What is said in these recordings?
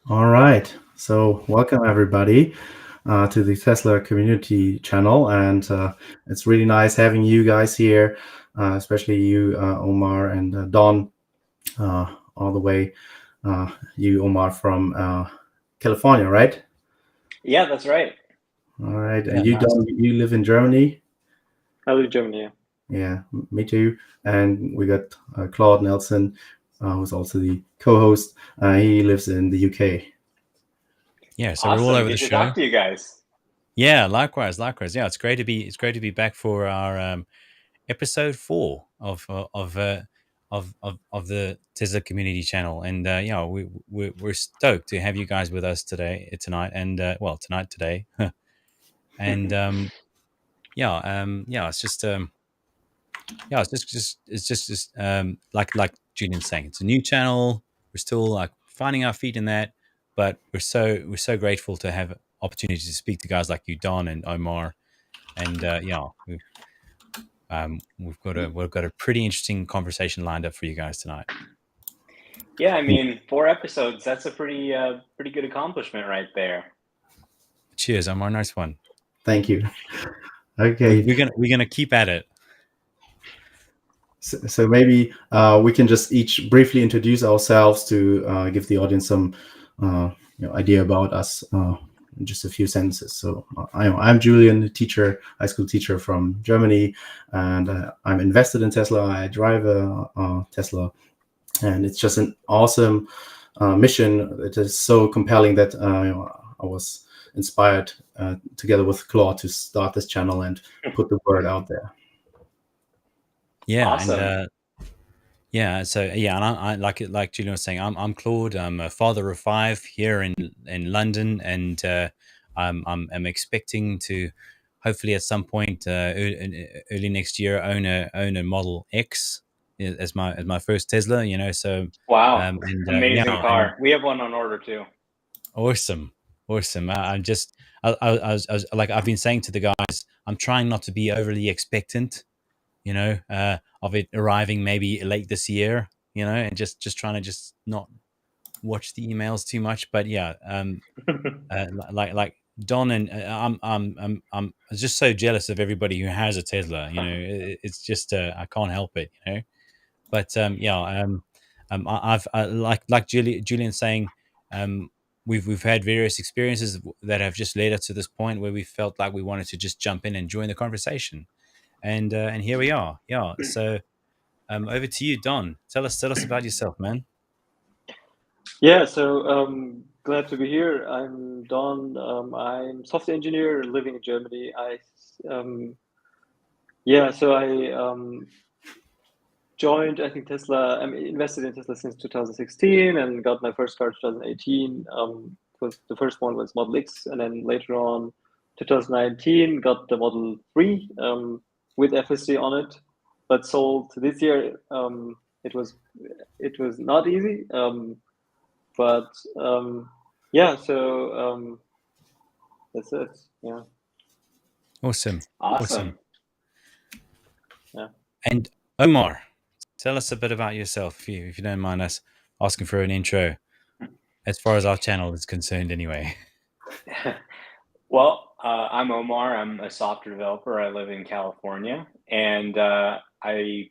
All right. So, welcome everybody to the Tesla community channel. And it's really nice having you guys here, especially you, Omar, and Don, all the way. You, Omar, from California, right? Yeah, that's right. All right. Yeah, And you, nice. Don, you live in Germany? I live in Germany. Yeah. Yeah, me too. And we got Claude Nelson, who's also the co host. He lives in the UK. Yeah, so we're all Awesome. over the Good to show. talk to you guys. Yeah, likewise. Yeah, it's great to be back for our episode 4 of the Tesla Community Channel, and yeah, we're stoked to have you guys with us tonight, and today, and it's just like Julian's saying, it's a new channel. We're still like finding our feet in that, but we're so grateful to have opportunities to speak to guys like you, Don and Omar, and we've got a pretty interesting conversation lined up for you guys tonight. Yeah, I mean, 4 episodes, that's a pretty good accomplishment right there. Cheers, Omar. Nice one. Thank you. We're, Okay. we're gonna keep at it. So maybe we can just each briefly introduce ourselves to give the audience some idea about us in just a few sentences. So I'm Julian, a teacher, high school teacher from Germany, and I'm invested in Tesla. I drive a Tesla, and it's just an awesome mission. It is so compelling that I was inspired together with Claude to start this channel and put the word out there. Yeah, Awesome. and and I like Julian was saying, I'm Claude. I'm a father of 5 here in London, and I'm expecting to hopefully at some point early next year own a Model X as my first Tesla. So Wow. and Amazing yeah, and car. We have one on order too. awesome. I'm just I was like I've been saying to the guys, I'm trying not to be overly expectant, of it arriving maybe late this year, and just trying to just not watch the emails too much. But yeah, like Don and I'm just so jealous of everybody who has a Tesla. It's just I can't help it. But like Julian saying, um, we've had various experiences that have just led us to this point where we felt like we wanted to just jump in and join the conversation, and here we are. Yeah. So over to you, Don. Tell us about yourself, man. Yeah, so glad to be here. I'm Don. I'm software engineer living in Germany. I joined, I think Tesla. I'm invested in Tesla since 2016 and got my first car in 2018. The first one was Model X, and then later on, 2019, got the Model 3 with FSD on it, but sold this year. It was not easy. But yeah, so that's it. Yeah. Awesome. Awesome. Yeah. And Omar, tell us a bit about yourself, if you don't mind us asking for an intro, as far as our channel is concerned, anyway. Well, I'm Omar. I'm a software developer. I live in California, and I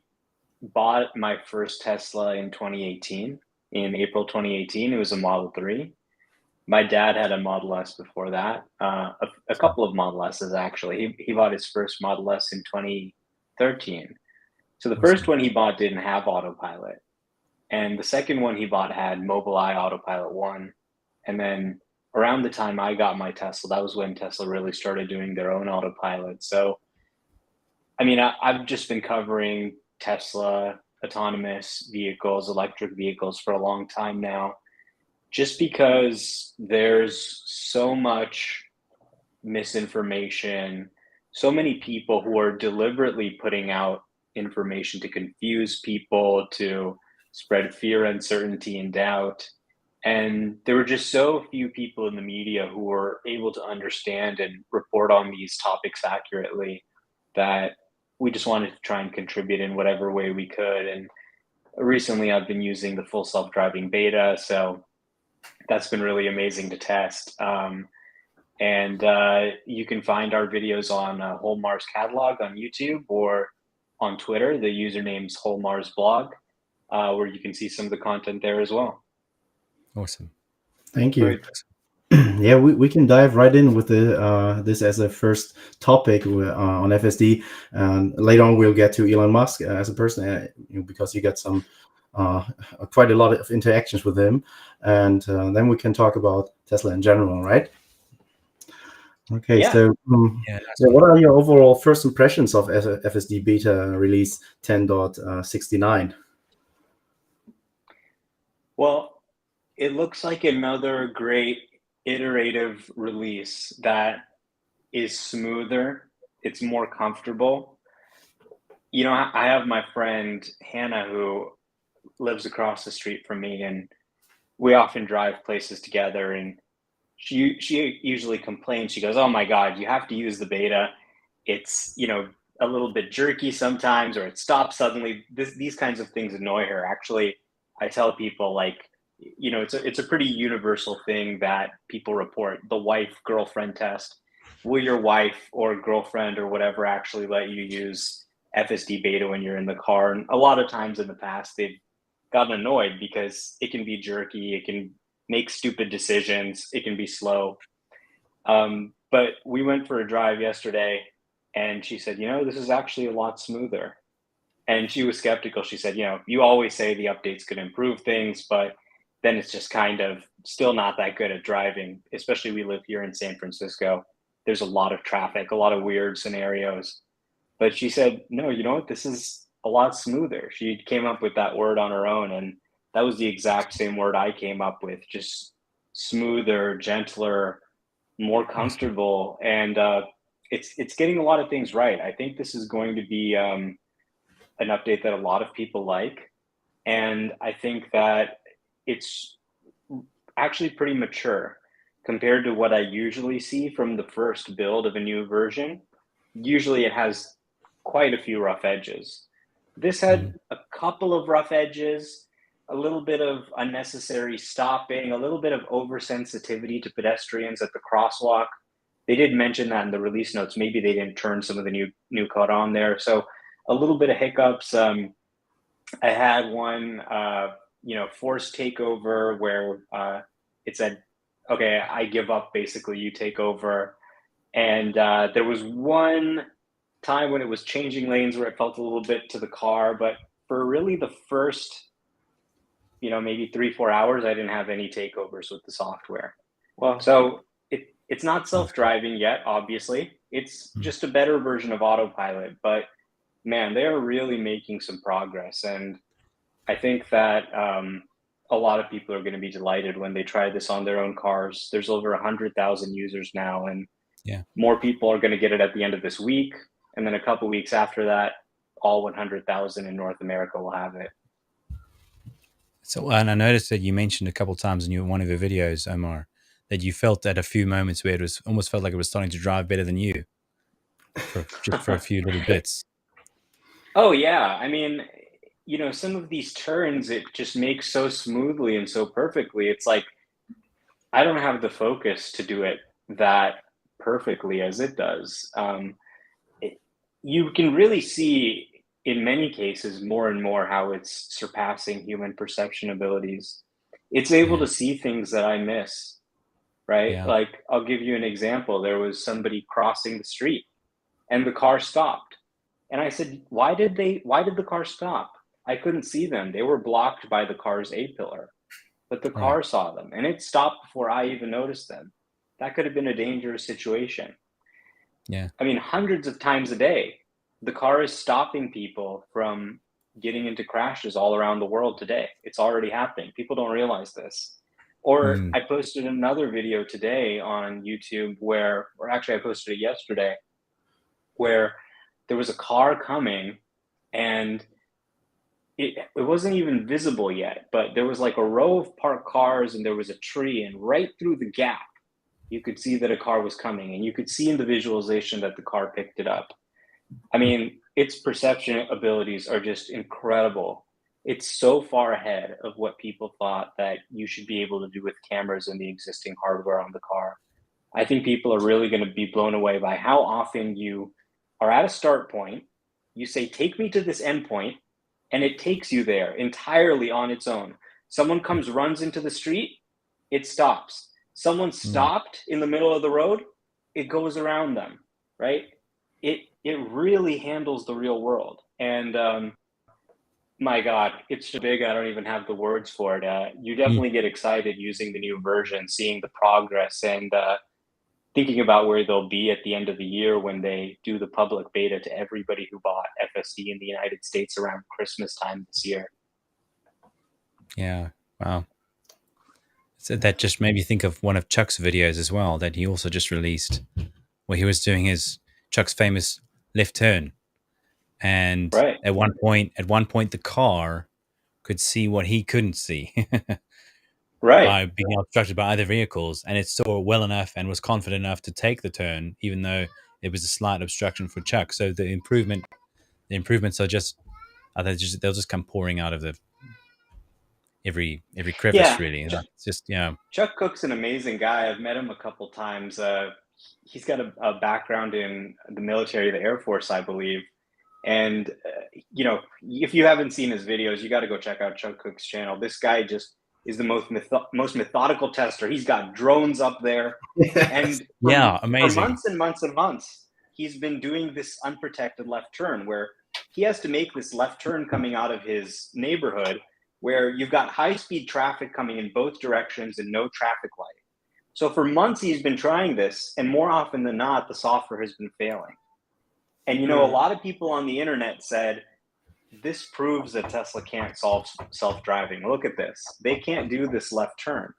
bought my first Tesla in 2018. In April 2018, it was a Model 3. My dad had a Model S before that, a couple of Model S's actually. He bought his first Model S in 2013. So the first Awesome. one he bought didn't have autopilot, and the second one he bought had Mobileye Autopilot 1. And then around the time I got my Tesla, that was when Tesla really started doing their own autopilot. So, I mean, I've just been covering Tesla, autonomous vehicles, electric vehicles for a long time now, just because there's so much misinformation, so many people who are deliberately putting out information to confuse people, to spread fear, uncertainty, and doubt. And there were just so few people in the media who were able to understand and report on these topics accurately that we just wanted to try and contribute in whatever way we could. And recently I've been using the full self-driving beta. So that's been really amazing to test. And you can find our videos on Whole Mars Catalog on YouTube or on Twitter. The username's Whole Mars Blog, where you can see some of the content there as well. Awesome. Thank you. Great. Yeah, we can dive right in with the this as a first topic on FSD, and later on we'll get to Elon Musk as a person, because you got some quite a lot of interactions with him, and then we can talk about Tesla in general, right? Okay, Yeah. so Yeah, what are your overall first impressions of FSD beta release 10.69? Well, it looks like another great iterative release that is smoother. It's more comfortable. You know, I have my friend Hannah who lives across the street from me, and we often drive places together, and she usually complains. She goes, "Oh my God, you have to use the beta. It's, you know, a little bit jerky sometimes, or it stops suddenly." These kinds of things annoy her. Actually, I tell people, like, you know, it's a pretty universal thing that people report, the wife girlfriend test. Will your wife or girlfriend or whatever actually let you use FSD beta when you're in the car? And a lot of times in the past, they've gotten annoyed because it can be jerky, it can make stupid decisions, it can be slow. But we went for a drive yesterday, and she said, "You know, this is actually a lot smoother." And she was skeptical. She said, "You know, you always say the updates could improve things, but then it's just kind of still not that good at driving." Especially, we live here in San Francisco. There's a lot of traffic, a lot of weird scenarios. But she said, "No, you know what? This is a lot smoother." She came up with that word on her own, and that was the exact same word I came up with, just smoother, gentler, more comfortable. And it's getting a lot of things right. I think this is going to be an update that a lot of people like. And I think that it's actually pretty mature compared to what I usually see from the first build of a new version. Usually it has quite a few rough edges. This had a couple of rough edges, a little bit of unnecessary stopping, a little bit of oversensitivity to pedestrians at the crosswalk. They did mention that in the release notes. Maybe they didn't turn some of the new code on there. So a little bit of hiccups. I had one, forced takeover where it said, "Okay, I give up. Basically, you take over." And there was one time when it was changing lanes where it felt a little bit to the car, but for really the first, maybe 3-4 hours, I didn't have any takeovers with the software. Wow. So it's not self-driving yet, obviously. It's just a better version of autopilot, but man, they are really making some progress. And I think that a lot of people are going to be delighted when they try this on their own cars. There's over 100,000 users now, and more people are going to get it at the end of this week. And then a couple weeks after that, all 100,000 in North America will have it. So, and I noticed that you mentioned a couple of times in one of your videos, Omar, that you felt at a few moments where it was almost felt like it was starting to drive better than you just for a few little bits. Oh yeah. I mean, some of these turns, it just makes so smoothly and so perfectly. It's like, I don't have the focus to do it that perfectly as it does. You can really see in many cases more and more how it's surpassing human perception abilities. It's able to see things that I miss, right? Yeah. Like, I'll give you an example. There was somebody crossing the street and the car stopped. And I said, why did the car stop? I couldn't see them. They were blocked by the car's A-pillar, but the car saw them and it stopped before I even noticed them. That could have been a dangerous situation. Yeah. I mean, hundreds of times a day, the car is stopping people from getting into crashes all around the world today. It's already happening. People don't realize this. Or I posted another video today on YouTube or actually I posted it yesterday, where there was a car coming and it wasn't even visible yet, but there was like a row of parked cars and there was a tree, and right through the gap, you could see that a car was coming, and you could see in the visualization that the car picked it up. I mean, its perception abilities are just incredible. it's so far ahead of what people thought that you should be able to do with cameras and the existing hardware on the car. I think people are really going to be blown away by how often you are at a start point, you say, take me to this endpoint, and it takes you there entirely on its own. Someone comes, runs into the street, it stops. Someone stopped in the middle of the road, it goes around them, right? It really handles the real world. And my God, it's so big, I don't even have the words for it. You definitely get excited using the new version, seeing the progress, and thinking about where they'll be at the end of the year when they do the public beta to everybody who bought FSD in the United States around Christmas time this year. Yeah, wow. So that just made me think of one of Chuck's videos as well that he also just released, where he was doing Chuck's famous left turn, and Right. at one point the car could see what he couldn't see. Right. By being obstructed by other vehicles, and it saw well enough and was confident enough to take the turn, even though it was a slight obstruction for Chuck. So the improvements are they'll just come pouring out of every crevice, really. It's just Chuck Cook's an amazing guy. I've met him a couple times. He's got a background in the military, the Air Force, I believe. And if you haven't seen his videos, you got to go check out Chuck Cook's channel. This guy just is the most methodical tester. He's got drones up there, and amazing. For months and months and months, he's been doing this unprotected left turn where he has to make this left turn coming out of his neighborhood where you've got high-speed traffic coming in both directions and no traffic light. So for months he's been trying this, and more often than not, the software has been failing. And a lot of people on the internet said, this proves that Tesla can't solve self-driving. Look at this. They can't do this left turn.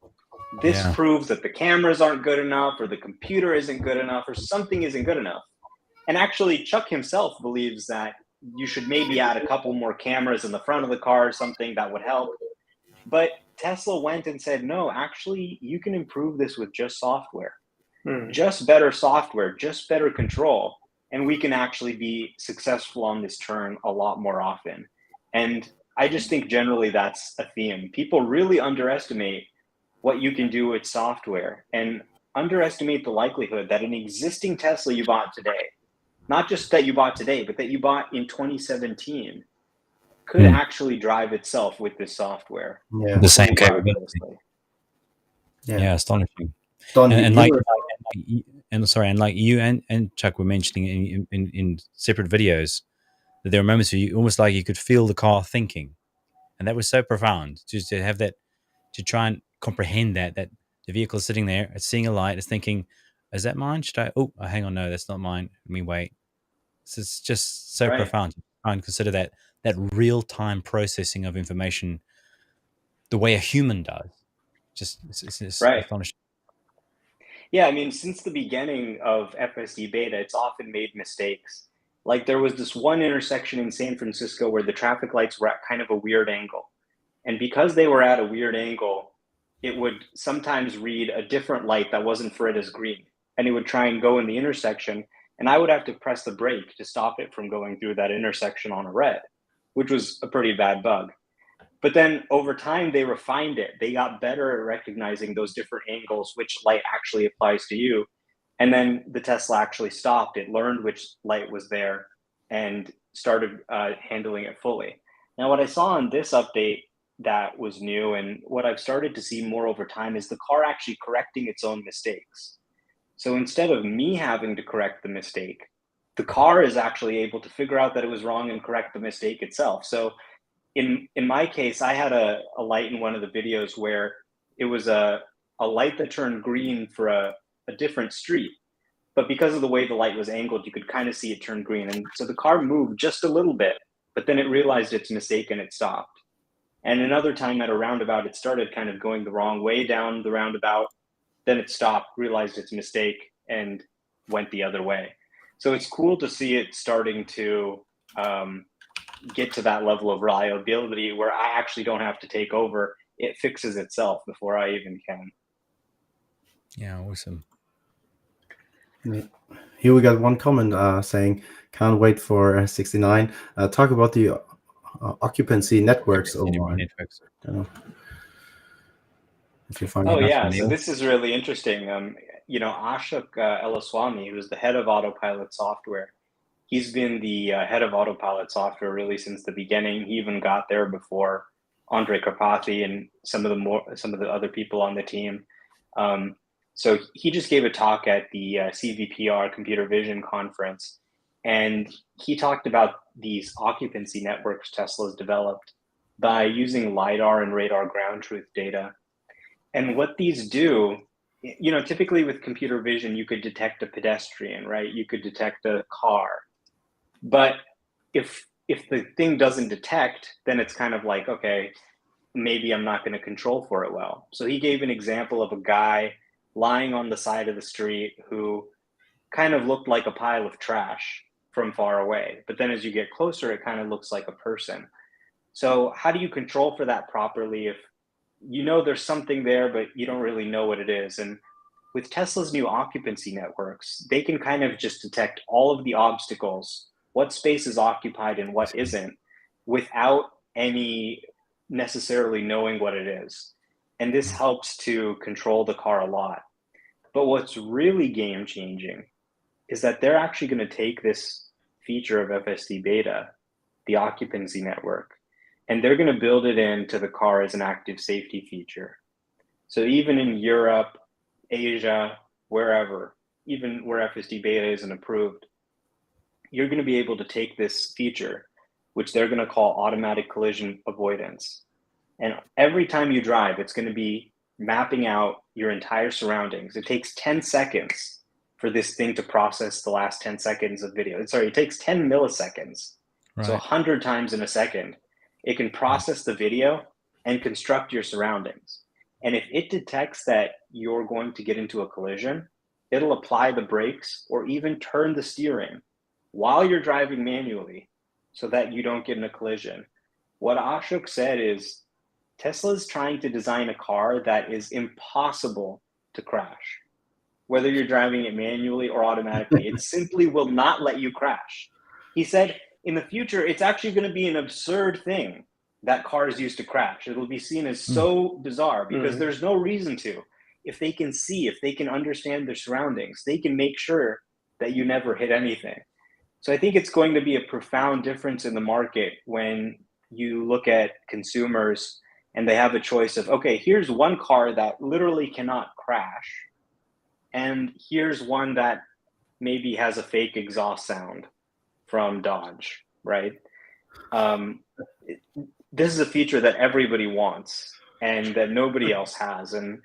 This proves that the cameras aren't good enough, or the computer isn't good enough, or something isn't good enough. And actually, Chuck himself believes that you should maybe add a couple more cameras in the front of the car or something that would help. But Tesla went and said, no, actually, you can improve this with just software. Just better software, just better control. And we can actually be successful on this turn a lot more often. And I just think generally that's a theme. People really underestimate what you can do with software and underestimate the likelihood that an existing Tesla you bought today, not just that you bought today, but that you bought in 2017, could actually drive itself with this software. Yeah. The same capability. Yeah, astonishing. Like you and Chuck were mentioning in separate videos that there were moments where you almost like you could feel the car thinking, and that was so profound. Just to have that, to try and comprehend that the vehicle is sitting there, it's seeing a light, it's thinking, "Is that mine? Should I? Oh, hang on, no, that's not mine. Let me wait." So it's just so profound to try and consider that real time processing of information, the way a human does. Just it's astonishing. Yeah, I mean, since the beginning of FSD beta, it's often made mistakes. Like there was this one intersection in San Francisco where the traffic lights were at kind of a weird angle. And because they were at a weird angle, it would sometimes read a different light that wasn't for it as green. And it would try and go in the intersection, and I would have to press the brake to stop it from going through that intersection on a red, which was a pretty bad bug. But then over time, they refined it. They got better at recognizing those different angles, which light actually applies to you. And then the Tesla actually stopped. It learned which light was there and started handling it fully. Now, what I saw in this update that was new, and what I've started to see more over time, is the car actually correcting its own mistakes. So instead of me having to correct the mistake, the car is actually able to figure out that it was wrong and correct the mistake itself. So in my case, I had a light in one of the videos where it was a light that turned green for a different street. But because of the way the light was angled, you could kind of see it turn green. And so the car moved just a little bit, but then it realized its mistake and it stopped. And another time at a roundabout, it started kind of going the wrong way down the roundabout. Then it stopped, realized its mistake, and went the other way. So it's cool to see it starting to get to that level of reliability where I actually don't have to take over. It fixes itself before I even can. Yeah, awesome. Here we got one comment saying, can't wait for 69. Talk about the occupancy networks, Omar. networks. I don't know if you find Oh it. yeah, so this is really interesting. Ashok Elaswamy, who's the head of Autopilot software, he's been the head of Autopilot software really since the beginning. He even got there before Andre Karpathy and some of the other people on the team. So he just gave a talk at the CVPR Computer Vision conference, and he talked about these occupancy networks Tesla's developed by using LiDAR and radar ground truth data. And what these do, typically with computer vision, you could detect a pedestrian, right? You could detect a car. But if the thing doesn't detect, then it's kind of like, okay, maybe I'm not going to control for it well. So he gave an example of a guy lying on the side of the street who kind of looked like a pile of trash from far away. But then as you get closer, it kind of looks like a person. So how do you control for that properly if there's something there, but you don't really know what it is? And with Tesla's new occupancy networks, they can kind of just detect all of the obstacles, what space is occupied and what isn't, without any necessarily knowing what it is. And this helps to control the car a lot. But what's really game changing is that they're actually going to take this feature of FSD beta, the occupancy network, and they're going to build it into the car as an active safety feature. So even in Europe, Asia, wherever, even where FSD beta isn't approved, you're going to be able to take this feature, which they're going to call automatic collision avoidance. And every time you drive, it's going to be mapping out your entire surroundings. It takes 10 seconds for this thing to process the last 10 seconds of video. It takes 10 milliseconds. Right. So 100 times in a second. It can process the video and construct your surroundings. And if it detects that you're going to get into a collision, it'll apply the brakes or even turn the steering while you're driving manually so that you don't get in a collision. What Ashok said is Tesla's trying to design a car that is impossible to crash. Whether you're driving it manually or automatically, it simply will not let you crash. He said, in the future, it's actually going to be an absurd thing that cars use to crash. It'll be seen as so bizarre because there's no reason to. If they can see, if they can understand their surroundings, they can make sure that you never hit anything. So I think it's going to be a profound difference in the market when you look at consumers and they have a choice of, okay, here's one car that literally cannot crash, and here's one that maybe has a fake exhaust sound from Dodge, right? This is a feature that everybody wants and that nobody else has. And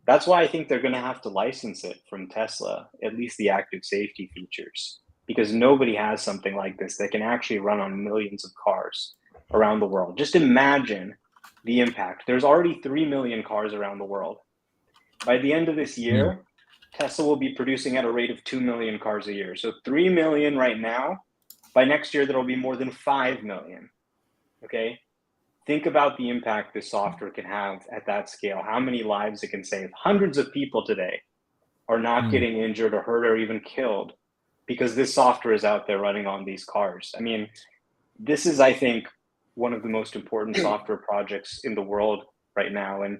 that's why I think they're going to have to license it from Tesla, at least the active safety features, because nobody has something like this that can actually run on millions of cars around the world. Just imagine the impact. There's already 3 million cars around the world. By the end of this year, Tesla will be producing at a rate of 2 million cars a year. So 3 million right now. By next year, there will be more than 5 million. Okay? Think about the impact this software can have at that scale, how many lives it can save. Hundreds of people today are not getting injured or hurt or even killed because this software is out there running on these cars. I mean, this is, I think, one of the most important software projects in the world right now. And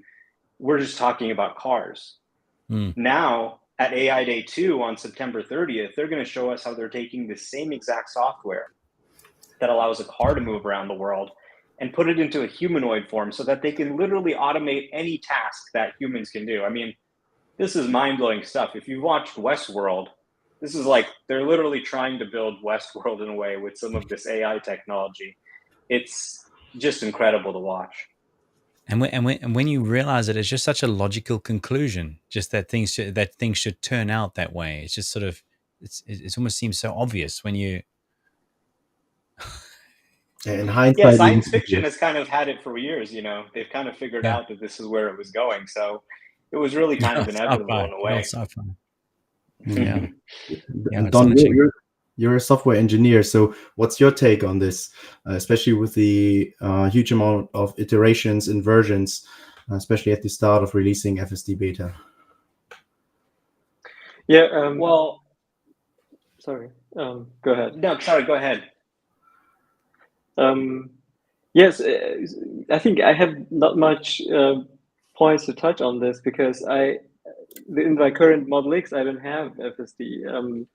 we're just talking about cars. Now, at AI Day 2 on September 30th, they're going to show us how they're taking the same exact software that allows a car to move around the world and put it into a humanoid form so that they can literally automate any task that humans can do. I mean, this is mind-blowing stuff. If you've watched Westworld, this is like they're literally trying to build Westworld in a way with some of this AI technology. It's just incredible to watch. And when you realize it, it's just such a logical conclusion, just that things should turn out that way. It's just sort of, it almost seems so obvious when you. In hindsight, yeah, science fiction has kind of had it for years. They've kind of figured out that this is where it was going. So it was really kind of inevitable in a way. Yeah. And Don, you're a software engineer, so what's your take on this, especially with the huge amount of iterations and versions, especially at the start of releasing FSD beta? Yeah. Well, sorry. Go ahead. No, sorry. Go ahead. Yes, I think I have not much points to touch on this because in my current Model X, I don't have FSD.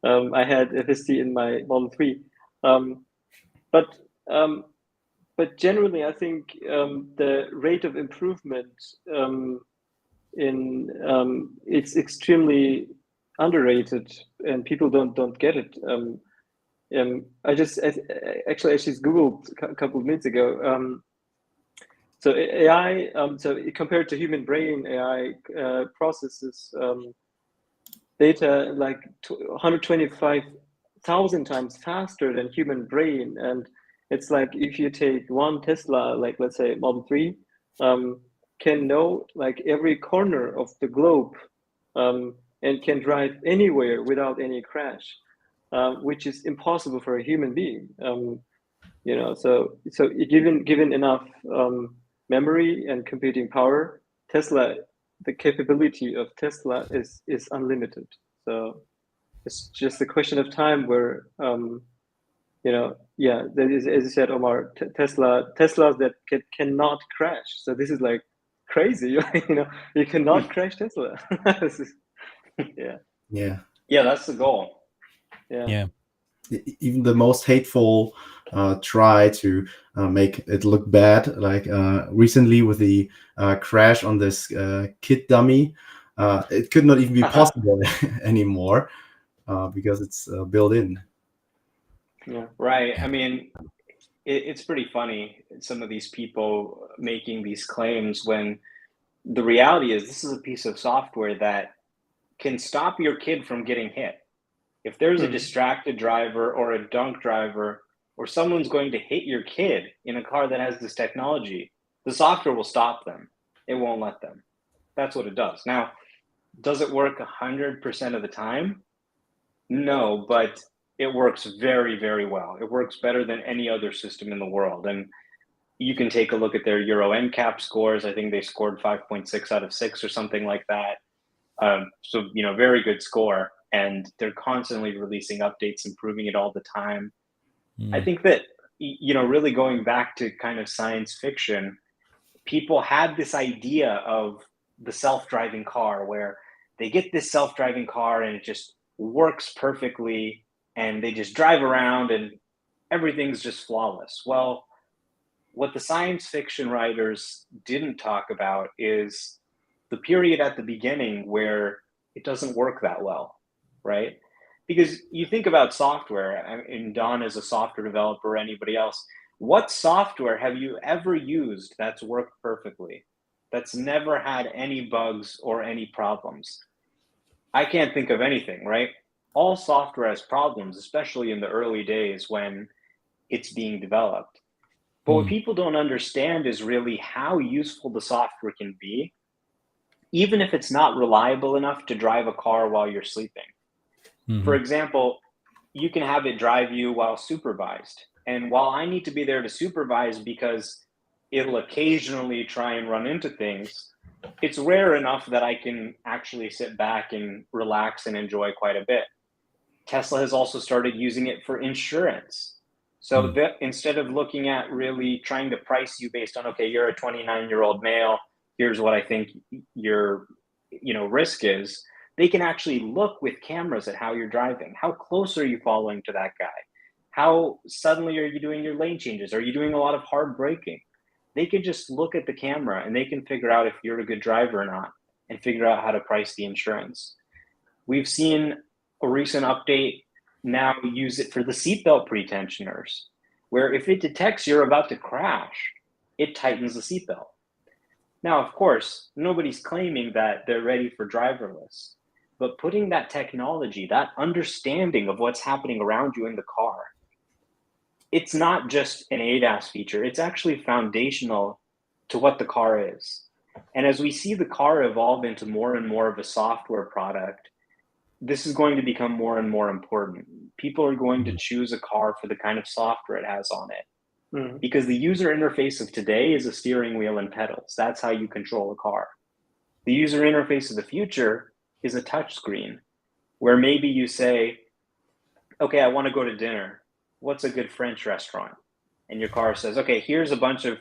I had FSD in my Model 3. Um, but um, but generally, I think the rate of improvement it's extremely underrated, and people don't get it. I just actually Googled a couple of minutes ago. So AI, compared to human brain, AI processes data like 125,000 times faster than human brain, and it's like if you take one Tesla, like let's say Model 3, can know like every corner of the globe, and can drive anywhere without any crash, which is impossible for a human being. So given enough memory and computing power, Tesla, the capability of Tesla is unlimited. So it's just a question of time where yeah, there is, as you said, Omar, Teslas that cannot crash. So this is like crazy. You cannot crash Tesla. Yeah, Yeah. Yeah, that's the goal. yeah. Even the most hateful try to make it look bad, like recently with the crash on this kid dummy, it could not even be possible anymore because it's built in. Yeah. Right. I mean, it's pretty funny, some of these people making these claims when the reality is this is a piece of software that can stop your kid from getting hit. If there's a distracted driver or a drunk driver or someone's going to hit your kid in a car that has this technology, the software will stop them. It won't let them. That's what it does. Now, does it work 100% of the time? No, but it works very, very well. It works better than any other system in the world. And you can take a look at their Euro NCAP scores. I think they scored 5.6 out of 6 or something like that. So, very good score. And they're constantly releasing updates, improving it all the time. I think that, really going back to kind of science fiction, people had this idea of the self-driving car where they get this self-driving car and it just works perfectly and they just drive around and everything's just flawless. Well, what the science fiction writers didn't talk about is the period at the beginning where it doesn't work that well, right? Because you think about software, and Don is a software developer, or anybody else, what software have you ever used that's worked perfectly, that's never had any bugs or any problems? I can't think of anything, right? All software has problems, especially in the early days when it's being developed. But what people don't understand is really how useful the software can be, even if it's not reliable enough to drive a car while you're sleeping. For example, you can have it drive you while supervised. And while I need to be there to supervise because it'll occasionally try and run into things, it's rare enough that I can actually sit back and relax and enjoy quite a bit. Tesla has also started using it for insurance. So that instead of looking at really trying to price you based on, okay, you're a 29-year-old male, here's what I think your risk is, they can actually look with cameras at how you're driving. How close are you following to that guy? How suddenly are you doing your lane changes? Are you doing a lot of hard braking? They can just look at the camera and they can figure out if you're a good driver or not and figure out how to price the insurance. We've seen a recent update now use it for the seatbelt pretensioners, where if it detects you're about to crash, it tightens the seatbelt. Now, of course, nobody's claiming that they're ready for driverless, but putting that technology, that understanding of what's happening around you in the car, it's not just an ADAS feature, it's actually foundational to what the car is. And as we see the car evolve into more and more of a software product, this is going to become more and more important. People are going to choose a car for the kind of software it has on it. Because the user interface of today is a steering wheel and pedals. That's how you control a car. The user interface of the future is a touch screen where maybe you say, okay, I want to go to dinner. What's a good French restaurant? and your car says, okay, here's a bunch of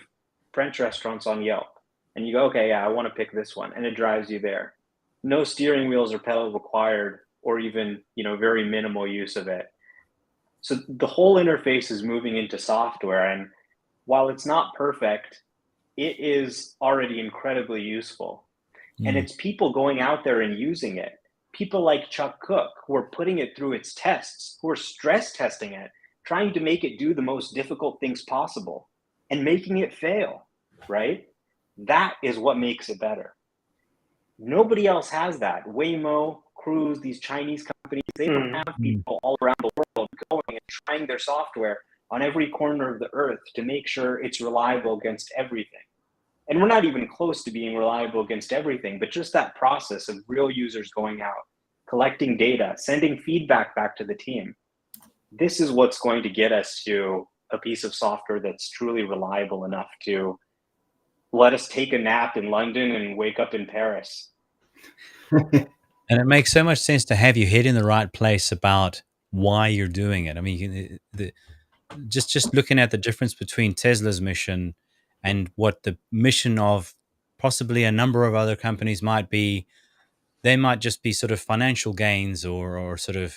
French restaurants on Yelp. And you go, okay, yeah, I want to pick this one. And it drives you there. No steering wheels or pedal required, or even, very minimal use of it. So the whole interface is moving into software. And while it's not perfect, it is already incredibly useful. And it's people going out there and using it. People like Chuck Cook, who are putting it through its tests, who are stress testing it, trying to make it do the most difficult things possible and making it fail, right? That is what makes it better. Nobody else has that. Waymo, Cruise, these Chinese companies, they don't have people all around the world going and trying their software on every corner of the earth to make sure it's reliable against everything. And we're not even close to being reliable against everything, but just that process of real users going out, collecting data, sending feedback back to the team. This is what's going to get us to a piece of software that's truly reliable enough to let us take a nap in London and wake up in Paris. And it makes so much sense to have your head in the right place about why you're doing it. I mean, just looking at the difference between Tesla's mission and what the mission of possibly a number of other companies might be, they might just be sort of financial gains or sort of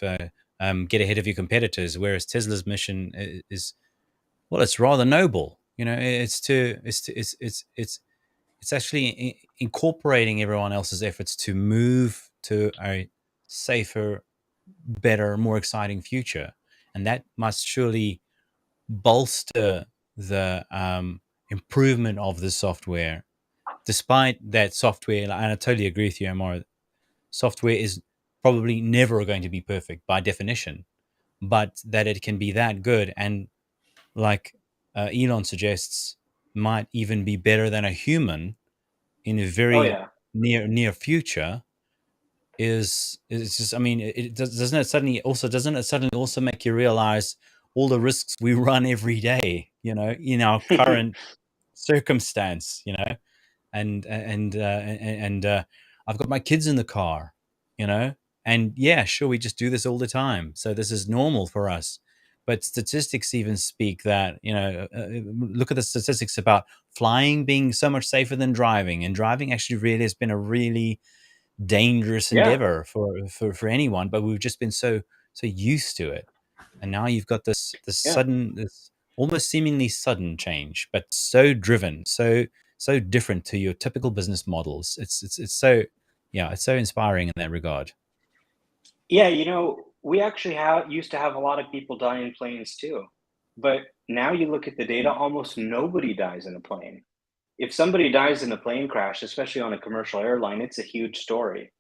get ahead of your competitors. Whereas Tesla's mission is, well, it's rather noble. It's actually incorporating everyone else's efforts to move to a safer, better, more exciting future, and that must surely bolster the improvement of the software. Despite that software, and I totally agree with you, Omar, software is probably never going to be perfect by definition, but that it can be that good and, like Elon suggests, might even be better than a human in a very near future is just, I mean, doesn't it suddenly also make you realize all the risks we run every day, in our current circumstance, and I've got my kids in the car, and yeah, sure, we just do this all the time, so this is normal for us. But statistics even speak that, look at the statistics about flying being so much safer than driving, and driving actually really has been a really dangerous endeavor for anyone, but we've just been so used to it. And now you've got this sudden, this almost seemingly sudden change, but so driven, so different to your typical business models. It's so, yeah, it's so inspiring in that regard. Yeah, we actually used to have a lot of people die in planes too. But now you look at the data, almost nobody dies in a plane. If somebody dies in a plane crash, especially on a commercial airline, it's a huge story.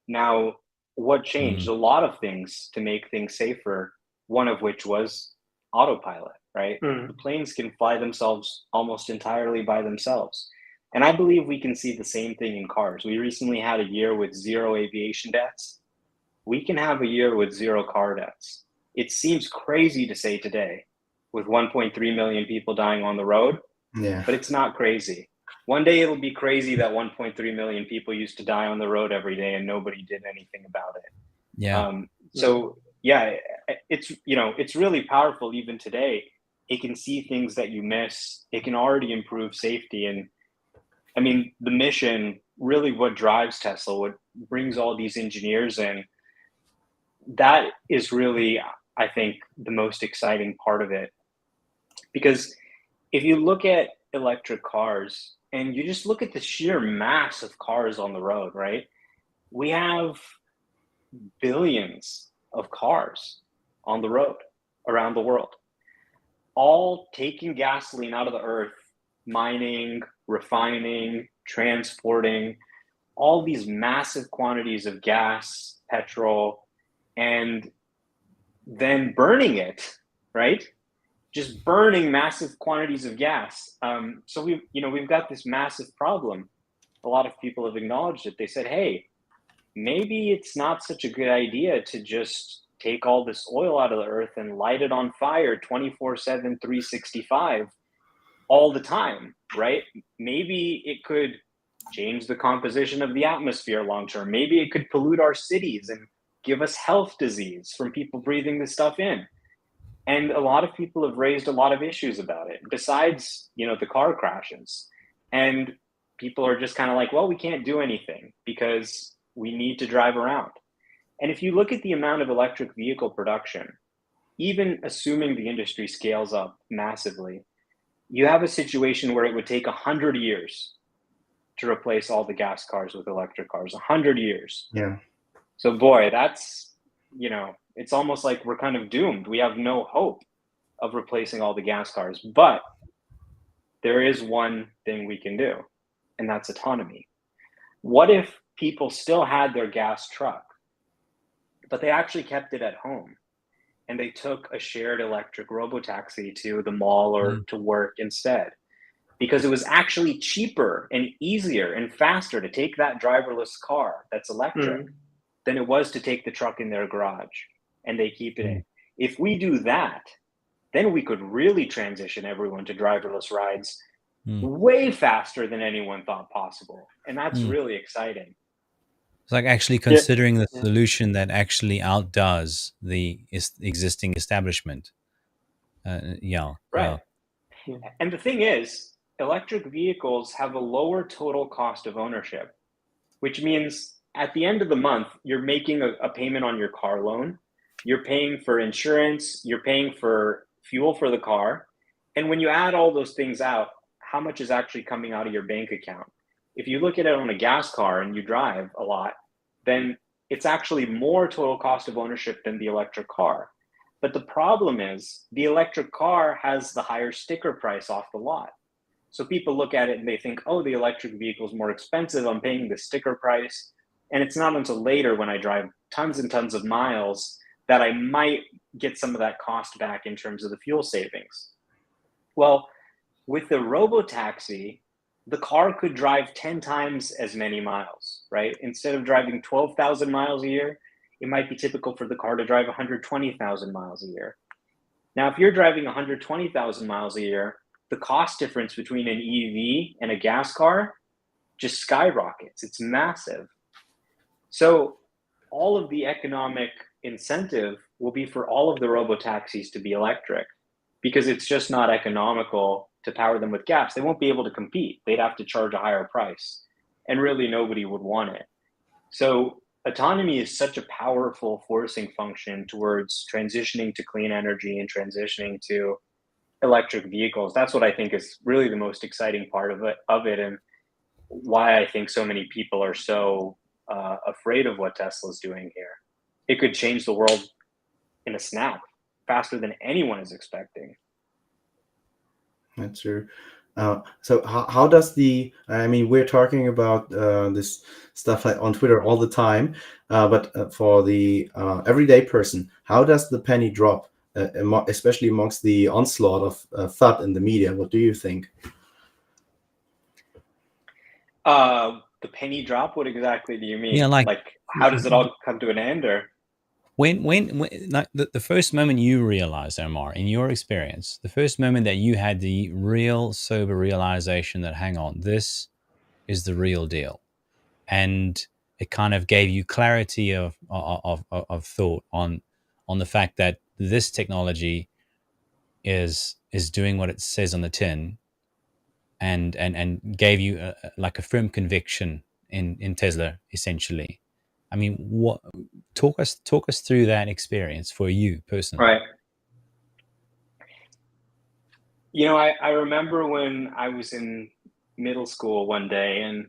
Now, what changed? A lot of things to make things safer, one of which was autopilot, right? The planes can fly themselves almost entirely by themselves. And I believe we can see the same thing in cars. We recently had a year with 0 aviation deaths. We can have a year with 0 car deaths. It seems crazy to say today with 1.3 million people dying on the road, but it's not crazy. One day it'll be crazy that 1.3 million people used to die on the road every day and nobody did anything about it. Yeah. So yeah, it's really powerful even today. It can see things that you miss. It can already improve safety. And I mean, the mission, really what drives Tesla, what brings all these engineers in, that is really, I think, the most exciting part of it. Because if you look at electric cars and you just look at the sheer mass of cars on the road, right? We have billions of cars on the road around the world, all taking gasoline out of the earth, mining, refining, transporting, all these massive quantities of gas, petrol, and then burning it, right? Just burning massive quantities of gas. So we've got this massive problem. A lot of people have acknowledged it. They said, hey, maybe it's not such a good idea to just take all this oil out of the earth and light it on fire 24/7, 365 all the time, right? Maybe it could change the composition of the atmosphere long term. Maybe it could pollute our cities and give us health disease from people breathing this stuff in. And a lot of people have raised a lot of issues about it, besides, the car crashes. And people are just kind of like, well, we can't do anything because we need to drive around. And if you look at the amount of electric vehicle production, even assuming the industry scales up massively, you have a situation where it would take 100 years to replace all the gas cars with electric cars. 100 years. Yeah. So boy, that's, it's almost like we're kind of doomed. We have no hope of replacing all the gas cars. But there is one thing we can do, and that's autonomy. What if people still had their gas truck, but they actually kept it at home, and they took a shared electric robotaxi to the mall or to work instead? Because it was actually cheaper and easier and faster to take that driverless car that's electric than it was to take the truck in their garage, and they keep it in. If we do that, then we could really transition everyone to driverless rides way faster than anyone thought possible. And that's really exciting. It's like actually considering the solution that actually outdoes the existing establishment. Right. Yeah. And the thing is, electric vehicles have a lower total cost of ownership, which means at the end of the month, you're making a payment on your car loan, you're paying for insurance, you're paying for fuel for the car. And when you add all those things out, how much is actually coming out of your bank account? If you look at it on a gas car and you drive a lot, then it's actually more total cost of ownership than the electric car. But the problem is the electric car has the higher sticker price off the lot. So people look at it and they think, oh, the electric vehicle is more expensive. I'm paying the sticker price. And it's not until later when I drive tons and tons of miles that I might get some of that cost back in terms of the fuel savings. Well, with the robotaxi, the car could drive 10 times as many miles, right? Instead of driving 12,000 miles a year, it might be typical for the car to drive 120,000 miles a year. Now, if you're driving 120,000 miles a year, the cost difference between an EV and a gas car just skyrockets. It's massive. So all of the economic incentive will be for all of the robotaxis to be electric, because it's just not economical to power them with gas. They won't be able to compete. They'd have to charge a higher price, and really nobody would want it. So autonomy is such a powerful forcing function towards transitioning to clean energy and transitioning to electric vehicles. That's what I think is really the most exciting part of it, and why I think so many people are so afraid of what Tesla's doing here. It could change the world in a snap, faster than anyone is expecting. That's true. So how does we're talking about this stuff like on Twitter all the time, but for the everyday person, how does the penny drop, especially amongst the onslaught of FUD in the media? What do you think? The penny drop? What exactly do you mean? Yeah, like how does it all come to an end, or? When like the first moment you realized, Omar, in your experience, the first moment that you had the real sober realization that, hang on, this is the real deal, and it kind of gave you clarity of thought on the fact that this technology is doing what it says on the tin, and gave you like a firm conviction in Tesla, essentially. I mean, what talk us through that experience for you personally. Right. I remember when I was in middle school one day, and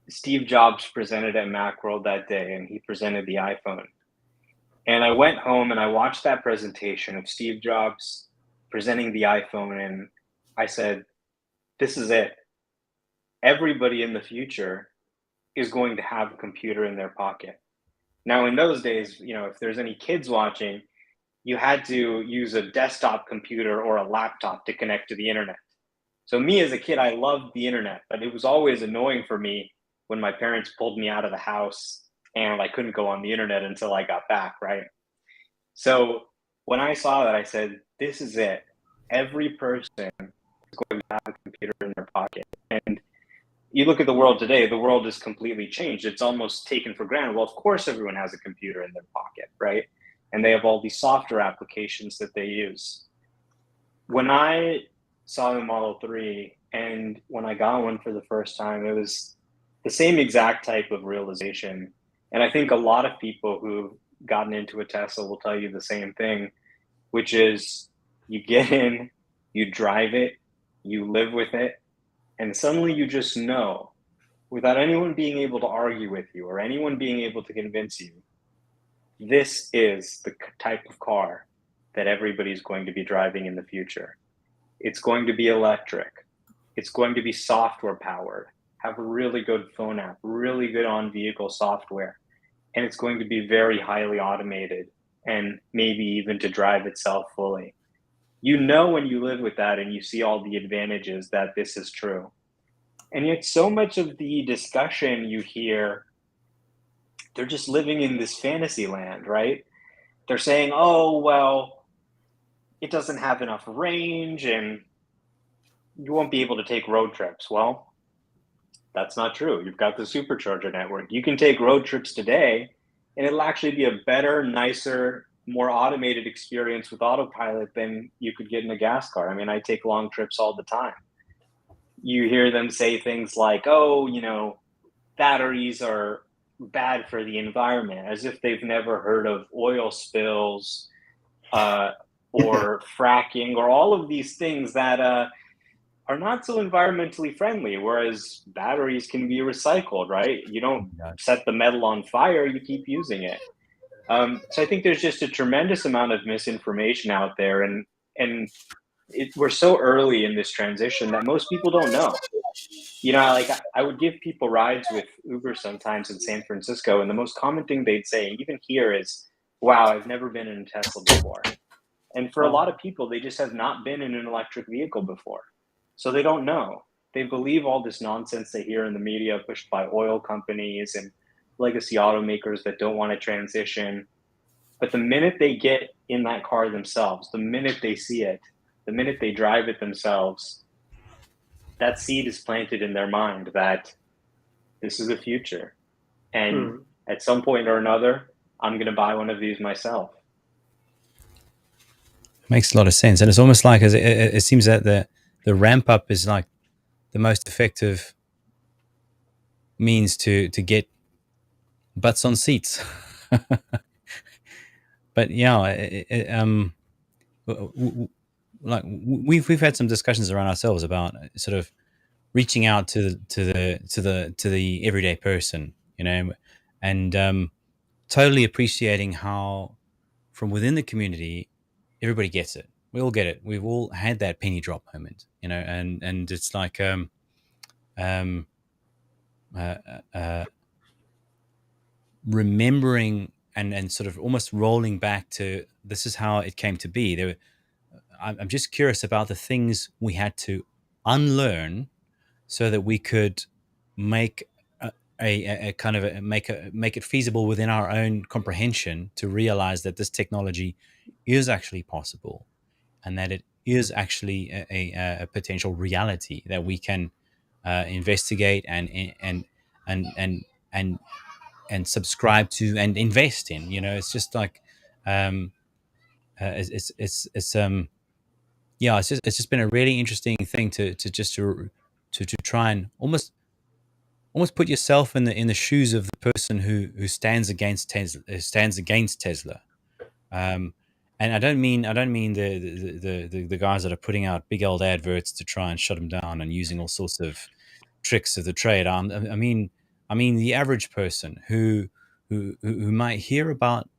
Steve Jobs presented at Macworld that day, and he presented the iPhone. And I went home and I watched that presentation of Steve Jobs presenting the iPhone, and I said, this is it. Everybody in the future is going to have a computer in their pocket. Now, in those days, if there's any kids watching, you had to use a desktop computer or a laptop to connect to the internet. So me as a kid, I loved the internet, but it was always annoying for me when my parents pulled me out of the house and I couldn't go on the internet until I got back, right? So when I saw that, I said, this is it. Every person is going to have a computer in their pocket. And you look at the world today, the world has completely changed. It's almost taken for granted. Well, of course, everyone has a computer in their pocket, right? and they have all these software applications that they use. When I saw the Model 3 and when I got one for the first time, it was the same exact type of realization. And I think a lot of people who've gotten into a Tesla will tell you the same thing, which is you get in, you drive it, you live with it, and suddenly you just know, without anyone being able to argue with you or anyone being able to convince you, this is the type of car that everybody's going to be driving in the future. It's going to be electric. It's going to be software powered, have a really good phone app, really good on-vehicle software, and it's going to be very highly automated and maybe even to drive itself fully. You know when you live with that and you see all the advantages that this is true. And yet so much of the discussion you hear, they're just living in this fantasy land, right? They're saying, oh, well, it doesn't have enough range and you won't be able to take road trips. Well, that's not true. You've got the supercharger network. You can take road trips today and it'll actually be a better, nicer, more automated experience with autopilot than you could get in a gas car. I mean, I take long trips all the time. You hear them say things like, oh, you know, batteries are bad for the environment, as if they've never heard of oil spills or fracking or all of these things that are not so environmentally friendly, whereas batteries can be recycled, right? You don't set the metal on fire, you keep using it. So I think there's just a tremendous amount of misinformation out there, and we're so early in this transition that most people don't know. You know, like I would give people rides with Uber sometimes in San Francisco, and the most common thing they'd say, even here, is, wow, I've never been in a Tesla before. And for a lot of people, they just have not been in an electric vehicle before. So they don't know. They believe all this nonsense they hear in the media pushed by oil companies and legacy automakers that don't want to transition. But the minute they get in that car themselves, the minute they see it, the minute they drive it themselves, that seed is planted in their mind that this is the future. And at some point or another, I'm going to buy one of these myself. Makes a lot of sense. And it's almost like it seems that the ramp up is like the most effective means to get butts on seats. But yeah, like we've had some discussions around ourselves about sort of reaching out to the everyday person, you know, and totally appreciating how from within the community everybody gets it. We all get it. We've all had that penny drop moment, you know, and it's like remembering and sort of almost rolling back to this is how it came to be. I'm just curious about the things we had to unlearn so that we could make a kind of make it feasible within our own comprehension to realize that this technology is actually possible and that it is actually a potential reality that we can investigate and subscribe to and invest in. You know, it's just like it's yeah, it's just been a really interesting thing to try and almost put yourself in the shoes of the person who stands against Tesla. And I don't mean the guys that are putting out big old adverts to try and shut them down and using all sorts of tricks of the trade. I mean the average person who might hear about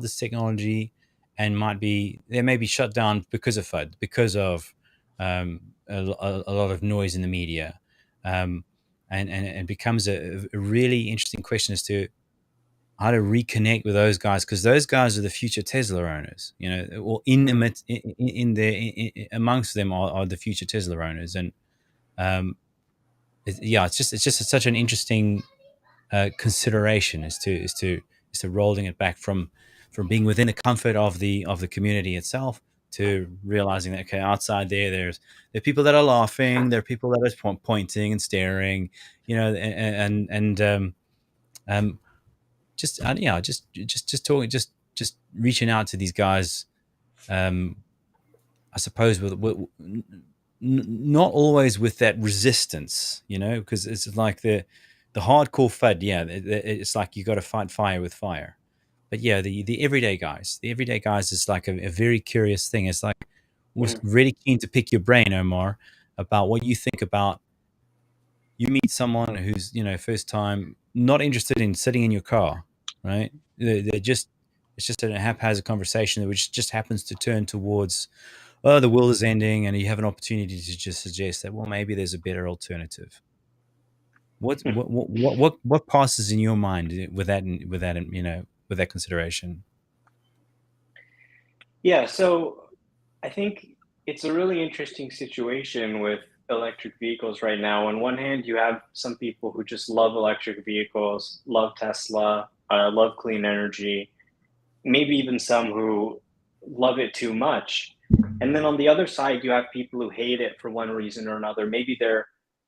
this technology and they may be shut down because of FUD, because of a lot of noise in the media, and it becomes a really interesting question as to how to reconnect with those guys, because those guys are the future Tesla owners, you know, or amongst them are the future Tesla owners, and it's just such an interesting consideration as to rolling it back from being within the comfort of the community itself to realizing that, okay, outside there are people that are laughing, there are people that are pointing and staring, you know, and just talking, just just reaching out to these guys, I suppose not always with that resistance, because it's like the hardcore FUD. Yeah, it's like you got to fight fire with fire. But yeah, the everyday guys, is like a very curious thing. It's like was really keen to pick your brain, Omar, about what you think about. You meet someone who's first time, not interested in sitting in your car, right? They're just it's just a haphazard conversation which just happens to turn towards, oh, the world is ending, and you have an opportunity to just suggest that, well, maybe there's a better alternative. What passes in your mind with that consideration? Yeah, so I think it's a really interesting situation with electric vehicles right now. On one hand, you have some people who just love electric vehicles, love Tesla, love clean energy, maybe even some who love it too much. And then on the other side, you have people who hate it for one reason or another. Maybe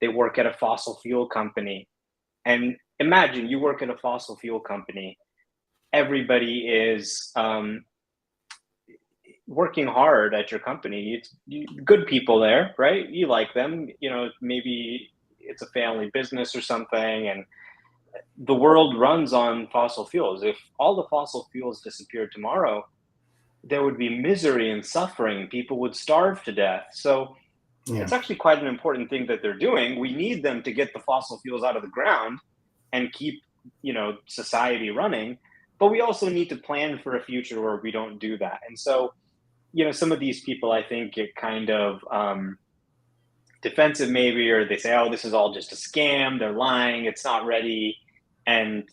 they work at a fossil fuel company. And imagine you work at a fossil fuel company. Everybody is working hard at your company. Good people there, right? You like them. Maybe it's a family business or something, and the world runs on fossil fuels. If all the fossil fuels disappeared tomorrow, there would be misery and suffering. People would starve to death. So it's actually quite an important thing that they're doing. We need them to get the fossil fuels out of the ground and keep, society running. But we also need to plan for a future where we don't do that. And so, some of these people, I think, get kind of defensive maybe, or they say, oh, this is all just a scam. They're lying. It's not ready. And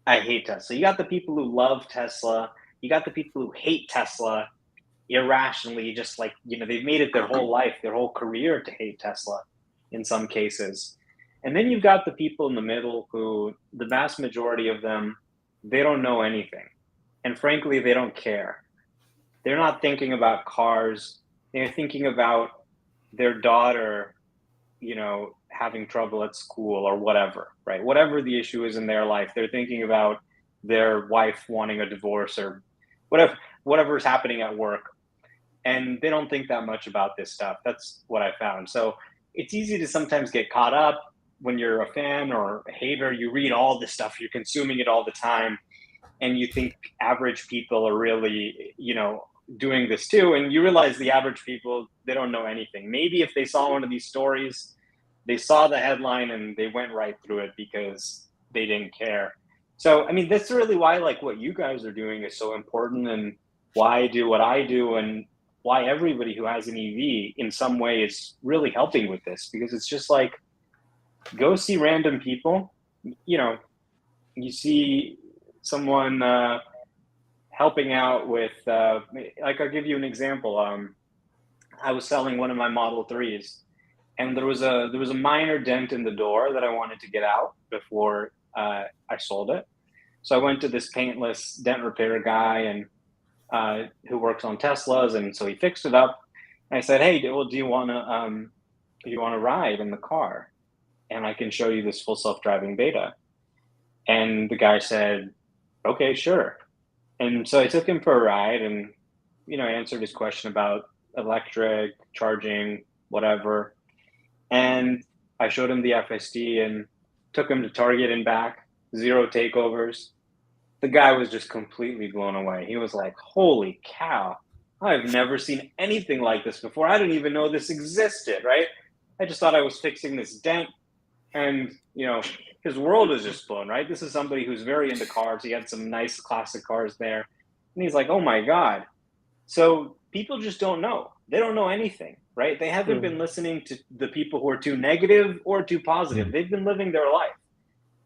I hate Tesla. You got the people who love Tesla. You got the people who hate Tesla irrationally, just like, they've made it their whole life, their whole career to hate Tesla in some cases. And then you've got the people in the middle who, the vast majority of them, they don't know anything. And frankly, they don't care. They're not thinking about cars. They're thinking about their daughter, having trouble at school or whatever, right? Whatever the issue is in their life, they're thinking about their wife wanting a divorce or whatever is happening at work. And they don't think that much about this stuff. That's what I found. So it's easy to sometimes get caught up when you're a fan or a hater. You read all this stuff, you're consuming it all the time, and you think average people are really, doing this too. And you realize the average people, they don't know anything. Maybe if they saw one of these stories, they saw the headline and they went right through it because they didn't care. So, I mean, that's really why, like, what you guys are doing is so important, and why I do what I do, and why everybody who has an EV in some way is really helping with this, because it's just like, go see random people. You see someone helping out with, like, I'll give you an example. I was selling one of my Model 3s, and there was a minor dent in the door that I wanted to get out before I sold it. So I went to this paintless dent repair guy, and who works on Teslas, and so he fixed it up. And I said, hey, well, do you want to ride in the car, and I can show you this full self-driving beta? And the guy said, okay, sure. And so I took him for a ride, and answered his question about electric charging, whatever. And I showed him the FSD and took him to Target and back, 0 takeovers. The guy was just completely blown away. He was like, holy cow, I've never seen anything like this before. I didn't even know this existed, right? I just thought I was fixing this dent. And, his world was just blown, right? This is somebody who's very into cars. He had some nice classic cars there. And he's like, oh my God. So people just don't know. They don't know anything, right? They haven't been listening to the people who are too negative or too positive. They've been living their life.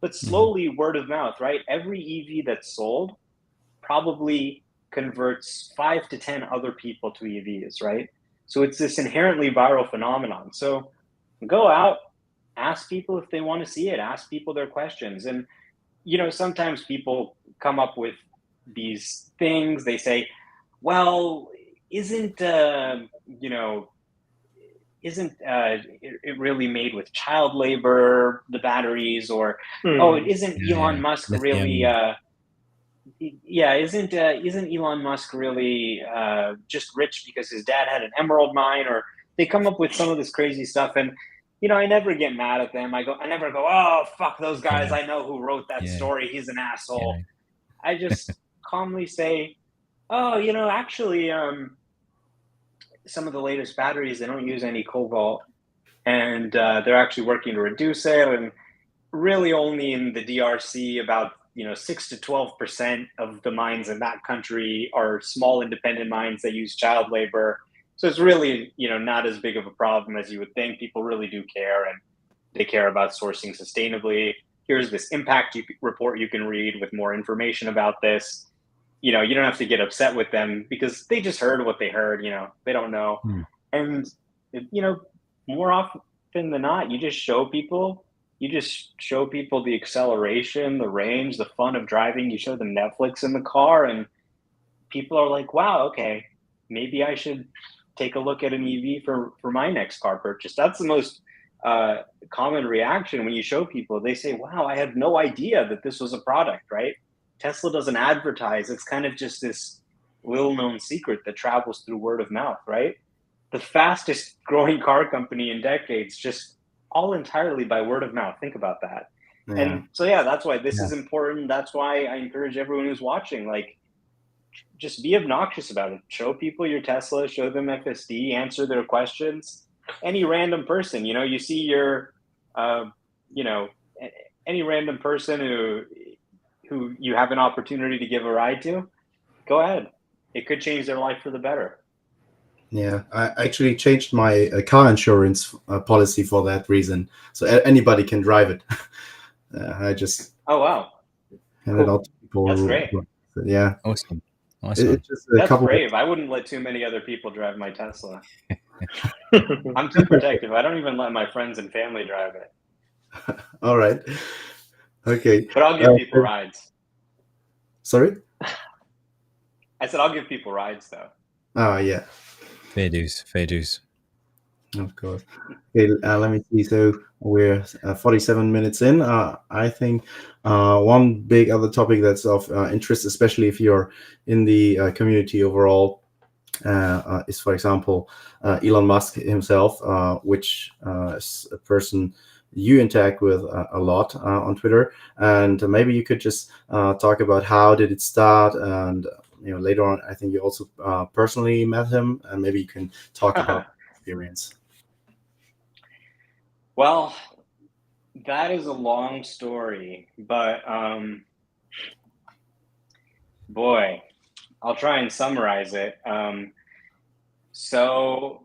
But slowly, word of mouth, right? Every EV that's sold probably converts 5 to 10 other people to EVs, right? So it's this inherently viral phenomenon. So go out, ask people if they want to see it, ask people their questions. And, sometimes people come up with these things. They say, well, isn't it really made with child labor, the batteries? Or, oh, it isn't Elon Musk really, Yeah, isn't Elon Musk really just rich because his dad had an emerald mine, or they come up with some of this crazy stuff, and I never get mad at them. I never go, oh fuck those guys. Yeah, I know who wrote that yeah, story. He's an asshole. yeah. I just calmly say, oh, actually, some of the latest batteries, they don't use any cobalt, and they're actually working to reduce it, and really only in the DRC about 6 to 12% of the mines in that country are small independent mines that use child labor. So it's really not as big of a problem as you would think. People really do care, and they care about sourcing sustainably. Here's this impact report you can read with more information about this. You don't have to get upset with them because they just heard what they heard. They don't know, Hmm. and you know more often than not, you just show people the acceleration, the range, the fun of driving. You show them Netflix in the car, and people are like, wow, okay, maybe I should take a look at an EV for my next car purchase. That's the most uh, common reaction when you show people. They say, wow, I had no idea that this was a product, right? Tesla doesn't advertise. It's kind of just this little known secret that travels through word of mouth, right? The fastest growing car company in decades, just all entirely by word of mouth. Think about that. Yeah. And so, yeah, that's why this Yeah. is important. That's why I encourage everyone who's watching, like, just be obnoxious about it. Show people your Tesla, show them FSD, answer their questions. Any random person, you see your, uh, you know, any random person who you have an opportunity to give a ride to, go ahead. It could change their life for the better. Yeah, I actually changed my car insurance policy for that reason, so anybody can drive it. I just Oh wow, hand it cool. out to people That's who, great. yeah, Awesome. Awesome. it's just a That's couple. brave. I wouldn't let too many other people drive my Tesla. I'm too protective. I don't even let my friends and family drive it. All right, okay. But I'll give people rides. Sorry. I said I'll give people rides though. Oh yeah, Fair dues. Fair dues. of course. Okay, let me see. So we're 47 minutes in. I think one big other topic that's of interest, especially if you're in the community overall, is, for example, Elon Musk himself, which is a person you interact with a lot on Twitter. And maybe you could just talk about how did it start, and later on, I think you also personally met him, and maybe you can talk about experience. Well, that is a long story, but boy, I'll try and summarize it. So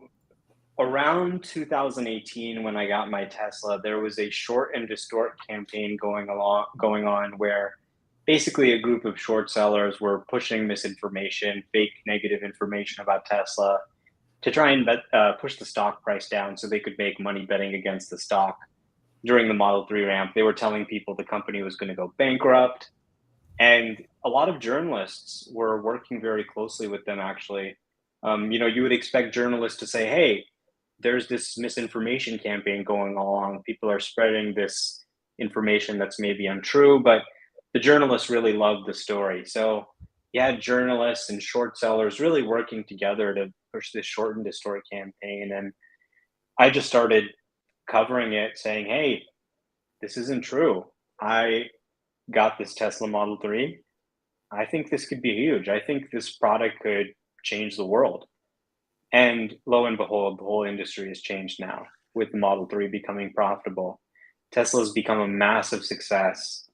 around 2018, when I got my Tesla, there was a short and distort campaign going on where basically a group of short sellers were pushing misinformation, fake negative information about Tesla to try and push the stock price down so they could make money betting against the stock. During the Model 3 ramp, they were telling people the company was going to go bankrupt. And a lot of journalists were working very closely with them, actually. You would expect journalists to say, hey, there's this misinformation campaign going along. People are spreading this information that's maybe untrue, but the journalists really loved the story. So you had journalists and short sellers really working together to push this short and distort campaign. And I just started covering it, saying, hey, this isn't true. I got this Tesla Model 3. I think this could be huge. I think this product could change the world. And lo and behold, the whole industry has changed now with the Model 3 becoming profitable. Tesla's become a massive success.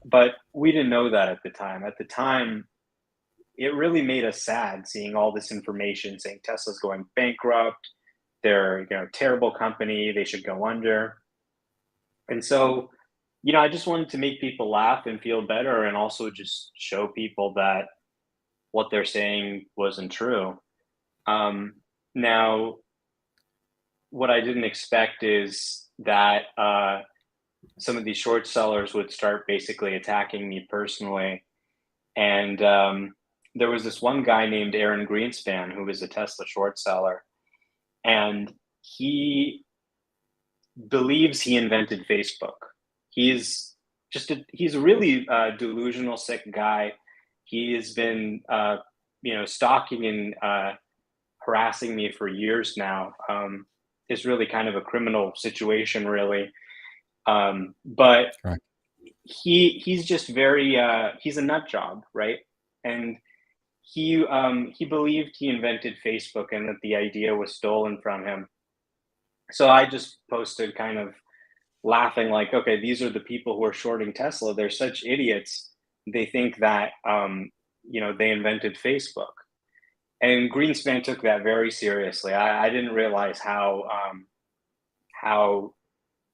But we didn't know that at the time. At the time, it really made us sad seeing all this information saying Tesla's going bankrupt. They're a terrible company. They should go under. And so, I just wanted to make people laugh and feel better, and also just show people that what they're saying wasn't true. Now, what I didn't expect is that some of these short sellers would start basically attacking me personally. And there was this one guy named Aaron Greenspan who was a Tesla short seller, and he believes he invented Facebook. He's a really delusional, sick guy. he has been, stalking and harassing me for years now. It's really kind of a criminal situation, really. But Correct. he's just very he's a nut job, right? And he believed he invented Facebook and that the idea was stolen from him. So I just posted kind of laughing, like, okay, these are the people who are shorting Tesla. They're such idiots. They think that they invented Facebook. And Greenspan took that very seriously. I didn't realize how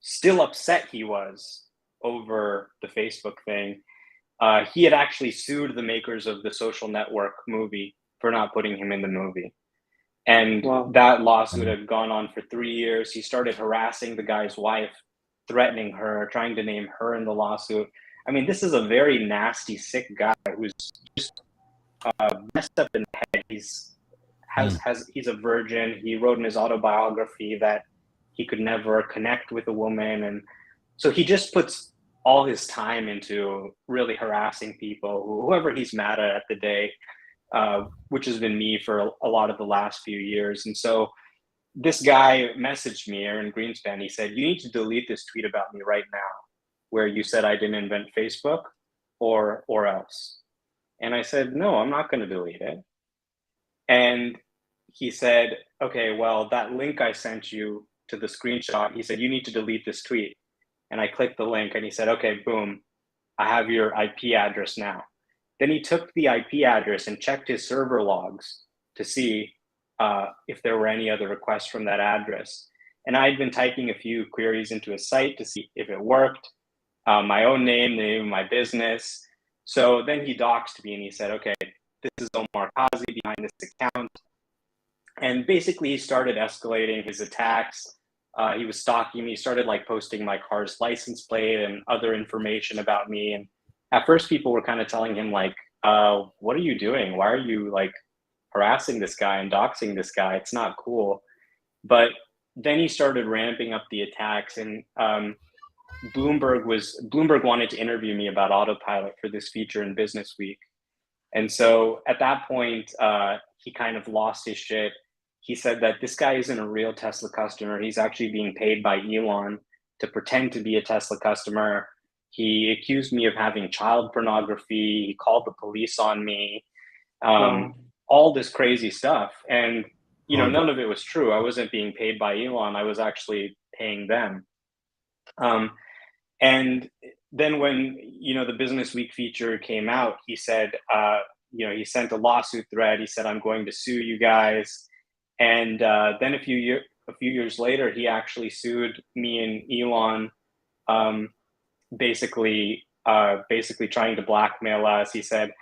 still upset he was over the Facebook thing. He had actually sued the makers of the Social Network movie for not putting him in the movie. And Wow. that lawsuit had gone on for 3 years. He started harassing the guy's wife, threatening her, trying to name her in the lawsuit. I mean, this is a very nasty, sick guy who's just messed up in the head. He's a virgin. He wrote in his autobiography that he could never connect with a woman, and so he just puts all his time into really harassing people, whoever he's mad at the day, which has been me for a lot of the last few years. And so this guy messaged me, Aaron Greenspan. He said, "You need to delete this tweet about me right now, where you said I didn't invent Facebook, or else." And I said, "No, I'm not going to delete it." And he said, "Okay, well, that link I sent you to the screenshot," he said, "you need to delete this tweet." And I clicked the link and he said, "Okay, boom, I have your IP address now." Then he took the IP address and checked his server logs to see if there were any other requests from that address. And I had been typing a few queries into his site to see if it worked, my own name, the name of my business. So then he doxed me and he said, "Okay, this is Omar Kazi behind this account." And basically he started escalating his attacks. He was stalking me. He started like posting my car's license plate and other information about me. And at first people were kind of telling him like, "What are you doing? Why are you like harassing this guy and doxing this guy? It's not cool." But then he started ramping up the attacks, and Bloomberg wanted to interview me about autopilot for this feature in Business Week. And so at that point, he kind of lost his shit. He said that this guy isn't a real Tesla customer. He's actually being paid by Elon to pretend to be a Tesla customer. He accused me of having child pornography. He called the police on me. All this crazy stuff. And, none of it was true. I wasn't being paid by Elon. I was actually paying them. And then when, the Business Week feature came out, he said, he sent a lawsuit thread. He said, "I'm going to sue you guys." And then a few years later, he actually sued me and Elon, basically trying to blackmail us. He said,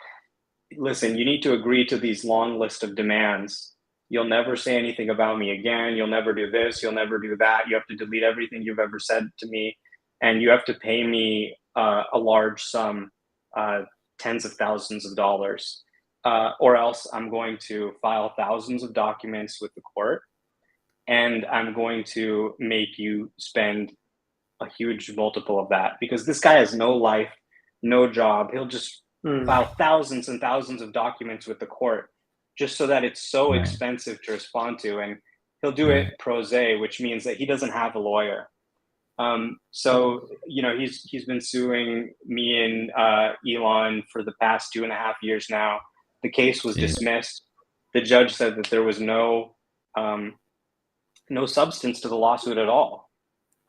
"Listen, you need to agree to these long list of demands. You'll never say anything about me again. You'll never do this. You'll never do that. You have to delete everything you've ever said to me. And you have to pay me a large sum, tens of thousands of dollars. Or else I'm going to file thousands of documents with the court, and I'm going to make you spend a huge multiple of that, because this guy has no life, no job. He'll just file thousands and thousands of documents with the court just so that it's so expensive to respond to. And he'll do it pro se, which means that he doesn't have a lawyer. So, he's been suing me and Elon for the past 2.5 years now. The case was dismissed. The judge said that there was no substance to the lawsuit at all.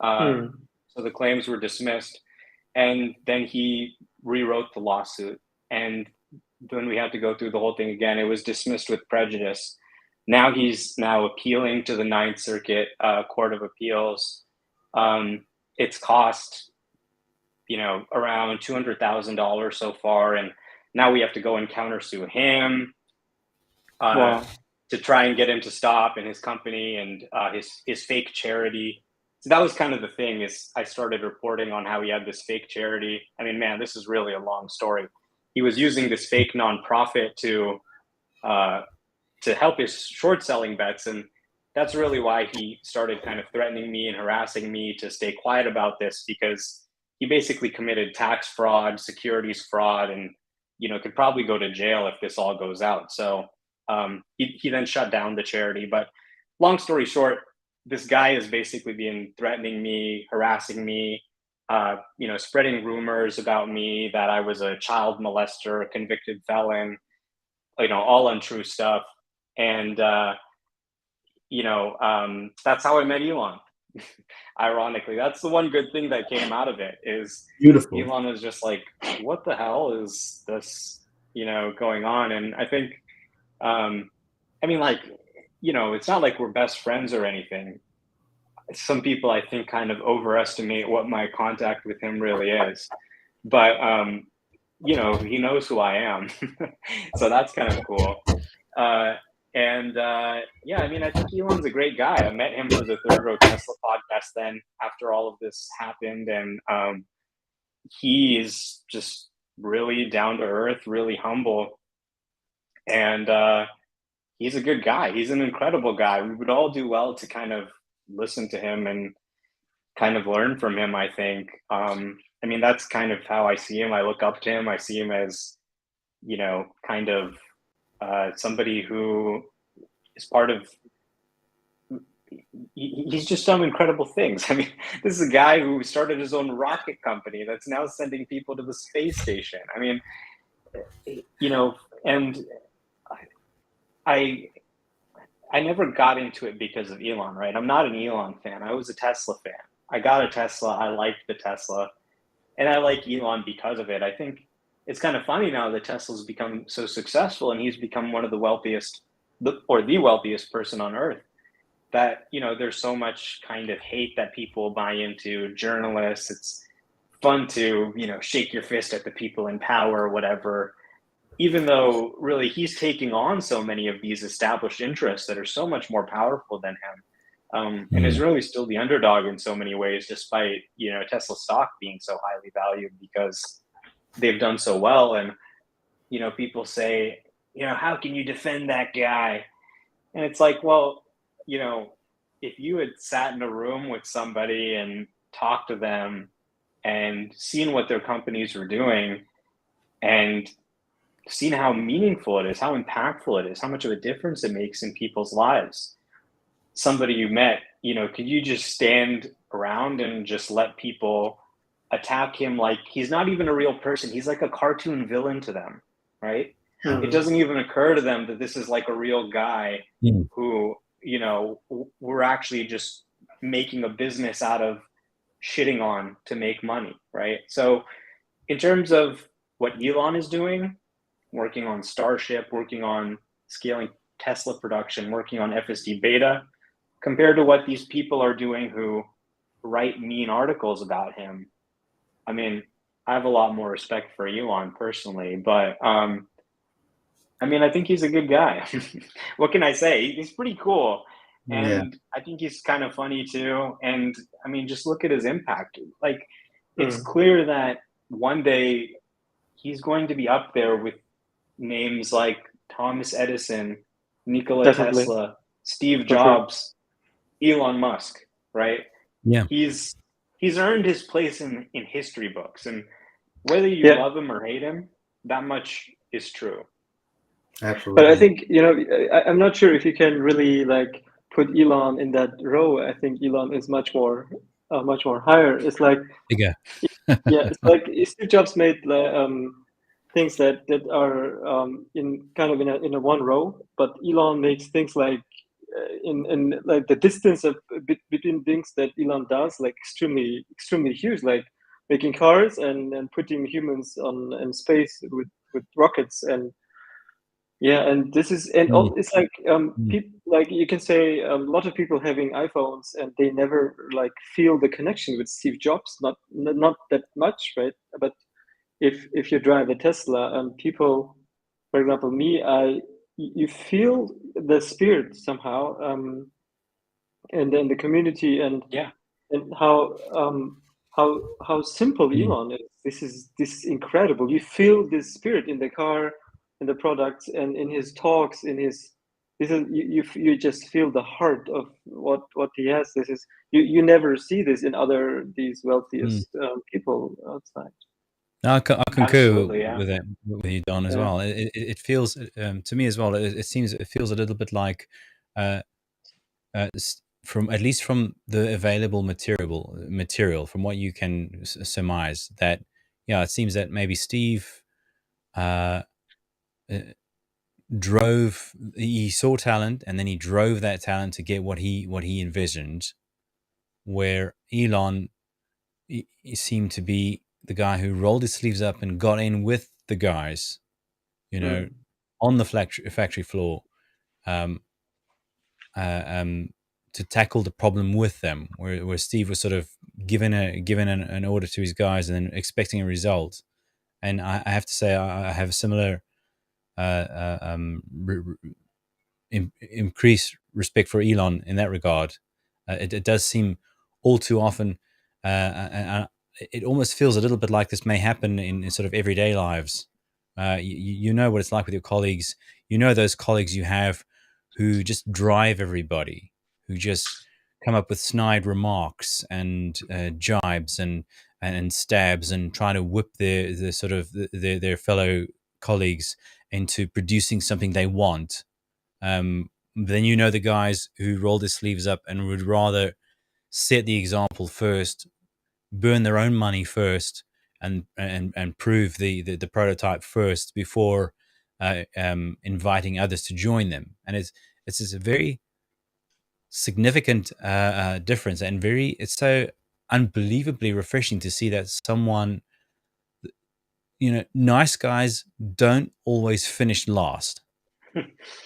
So the claims were dismissed. And then he rewrote the lawsuit. And then we had to go through the whole thing again. It was dismissed with prejudice. Now he's appealing to the Ninth Circuit Court of Appeals. It's cost, around $200,000 so far. And now we have to go and countersue him to try and get him to stop, and his company and his fake charity. So that was kind of the thing, is I started reporting on how he had this fake charity. I mean, man, this is really a long story. He was using this fake nonprofit to help his short selling bets. And that's really why he started kind of threatening me and harassing me to stay quiet about this, because he basically committed tax fraud, securities fraud, and could probably go to jail if this all goes out. So he then shut down the charity. But long story short, this guy is basically been threatening me, harassing me, spreading rumors about me that I was a child molester, a convicted felon, all untrue stuff. And, that's how I met Elon. Ironically, that's the one good thing that came out of it is Beautiful. Elon was just like, what the hell is this, going on? And I think, it's not like we're best friends or anything. Some people, I think, kind of overestimate what my contact with him really is. But, he knows who I am. So that's kind of cool. I think Elon's a great guy. I met him for the Third Row Tesla podcast then after all of this happened. And he is just really down to earth, really humble. And he's a good guy. He's an incredible guy. We would all do well to kind of listen to him and kind of learn from him, I think. That's kind of how I see him. I look up to him. I see him as, kind of somebody who is part of, he's just done incredible things. I mean, this is a guy who started his own rocket company that's now sending people to the space station. I mean, and I never got into it because of Elon, right? I'm not an Elon fan. I was a Tesla fan. I got a Tesla. I liked the Tesla. And I like Elon because of it. I think it's kind of funny now that Tesla's become so successful and he's become one of the wealthiest or the wealthiest person on earth that, there's so much kind of hate that people buy into, journalists. It's fun to, shake your fist at the people in power or whatever, even though really he's taking on so many of these established interests that are so much more powerful than him. And is really still the underdog in so many ways, despite, Tesla stock being so highly valued because they've done so well. And, people say, how can you defend that guy? And it's like, well, if you had sat in a room with somebody and talked to them and seen what their companies were doing and seen how meaningful it is, how impactful it is, how much of a difference it makes in people's lives. Somebody you met, could you just stand around and just let people attack him like he's not even a real person? He's like a cartoon villain to them, right? It doesn't even occur to them that this is like a real guy who, we're actually just making a business out of shitting on to make money, right? So in terms of what Elon is doing, working on Starship, working on scaling Tesla production, working on FSD beta, compared to what these people are doing who write mean articles about him. I mean, I have a lot more respect for Elon personally, but I think he's a good guy. What can I say? He's pretty cool. And I think he's kind of funny too. And just look at his impact. Like, it's clear that one day he's going to be up there with names like Thomas Edison, Nikola Tesla, Steve Jobs, Elon Musk, right? Yeah. He's earned his place in history books. And whether you love him or hate him, that much is true. Absolutely. But I think, I'm not sure if you can really put Elon in that row. I think Elon is much more higher. It's like bigger. it's like Steve Jobs made things that are in a one row, but Elon makes things like in like the distance between things that Elon does extremely huge, like making cars and putting humans in space with rockets and this is it's like people, you can say a lot of people having iPhones and they never feel the connection with Steve Jobs, not that much, right? But if you drive a Tesla and people, for example me, you feel the spirit somehow, and then the community and how simple Elon is. This is incredible. You feel this spirit in the car, in the products, and in his talks, you just feel the heart of what he has. This is you never see this in these wealthiest people outside. No, I concur Absolutely, yeah. with that with you, Don, as Yeah. well. It feels to me as well. It feels a little bit like uh, from at least from the available material from what you can surmise that it seems that maybe Steve uh, uh, he saw talent and then he drove that talent to get what he envisioned, where Elon he seemed to be the guy who rolled his sleeves up and got in with the guys, on the factory floor, um, to tackle the problem with them. Where Steve was sort of given an order to his guys and then expecting a result. And I have to say I have a similar increased respect for Elon in that regard. It does seem all too often, it almost feels a little bit like this may happen in sort of everyday lives. You know what it's like with your colleagues. You know those colleagues you have who just drive everybody, who just come up with snide remarks and jibes and stabs and try to whip their sort of their fellow colleagues into producing something they want. Then you know the guys who roll their sleeves up and would rather set the example first, burn their own money first, and prove the prototype first before inviting others to join them. And it's just a very significant difference, and it's so unbelievably refreshing to see that someone, nice guys don't always finish last.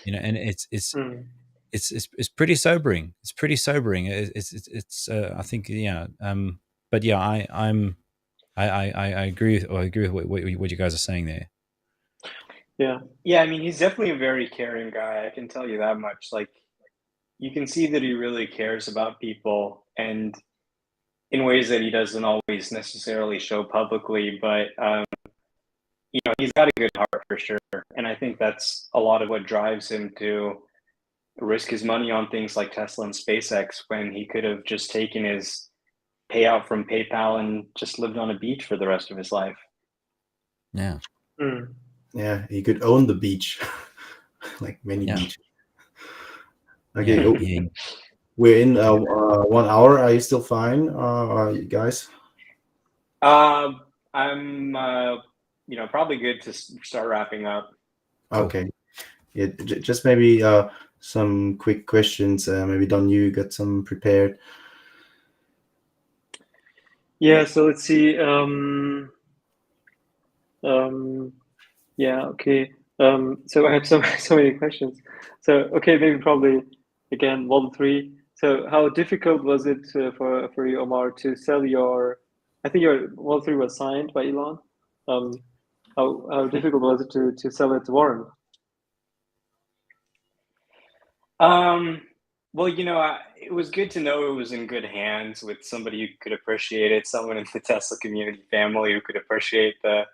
And it's pretty sobering. It's pretty sobering. It's I think but yeah, I agree. I agree with what you guys are saying there. Yeah, I mean, he's definitely a very caring guy. I can tell you that much. Like, you can see that he really cares about people, and in ways that he doesn't always necessarily show publicly. But he's got a good heart for sure, and I think that's a lot of what drives him to risk his money on things like Tesla and SpaceX when he could have just taken his payout from PayPal and just lived on a beach for the rest of his life. Yeah. Yeah, he could own the beach, like many beaches. Okay, Yeah. we're in 1 hour. Are you still fine, you guys? I'm probably good to start wrapping up. Okay. Yeah, just maybe some quick questions. Maybe Don, you got some prepared. Yeah, so let's see. Yeah, okay. So I have so many questions. So okay, maybe probably again Model 3. So how difficult was it for you, Omar, to sell your? I think your Model 3 was signed by Elon. How difficult was it to sell it to Warren? Well, it was good to know it was in good hands with somebody who could appreciate it, someone in the Tesla community family who could appreciate the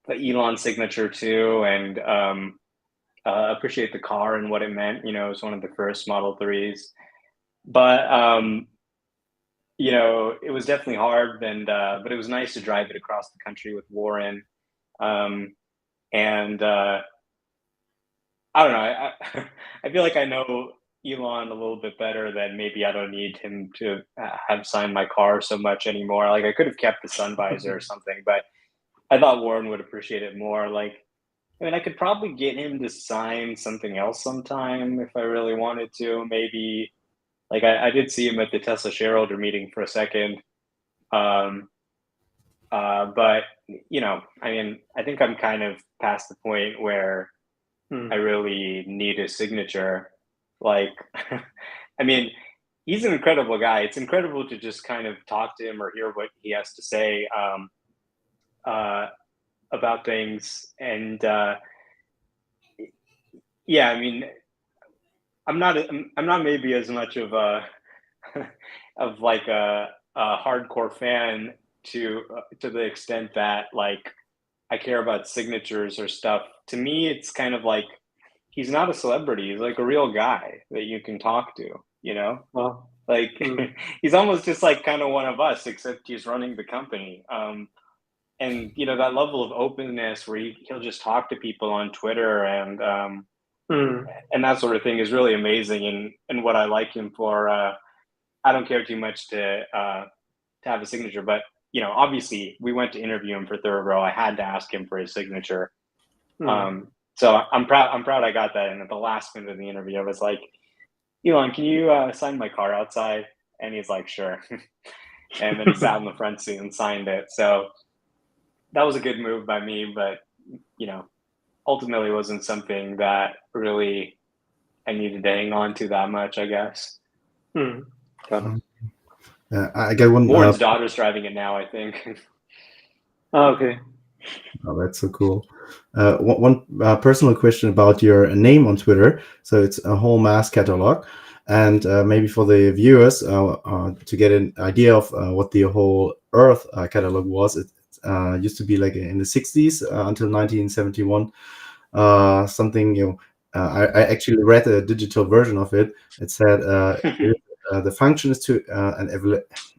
Elon signature too, and appreciate the car and what it meant. It was one of the first Model 3s. But it was definitely hard, and but it was nice to drive it across the country with Warren. And I don't know. I feel like I know Elon a little bit better than maybe I don't need him to have signed my car so much anymore. Like, I could have kept the sun visor or something, but I thought Warren would appreciate it more. Like, I mean, I could probably get him to sign something else sometime if I really wanted to. Maybe, like, I did see him at the Tesla shareholder meeting for a second. But I mean, I think I'm kind of past the point where I really need his signature. Like, I mean, he's an incredible guy. It's incredible to just kind of talk to him or hear what he has to say about things. And yeah, I mean, I'm not maybe as much of a of like a hardcore fan to the extent that, like, I care about signatures or stuff. To me, it's kind of like he's not a celebrity. He's like a real guy that you can talk to, Wow. Like, he's almost just like kind of one of us, except he's running the company. and that level of openness where he'll just talk to people on Twitter and that sort of thing is really amazing. And what I like him for, I don't care too much to have a signature, but obviously we went to interview him for Third Row. I had to ask him for his signature. So I'm proud I got that. And at the last minute of the interview, I was like, Elon, can you sign my car outside? And he's like, sure. And then he sat in the front seat and signed it. So that was a good move by me, but ultimately wasn't something that really I needed to hang on to that much, I guess. Got it. I get one. Warren's daughter's driving it now, I think. Oh, okay. Oh, that's so cool. One personal question about your name on Twitter. So it's a whole mass catalog. And maybe for the viewers to get an idea of what the whole Earth catalog was, it used to be like in the 60s until 1971. Something, I actually read a digital version of it. It said the function is to an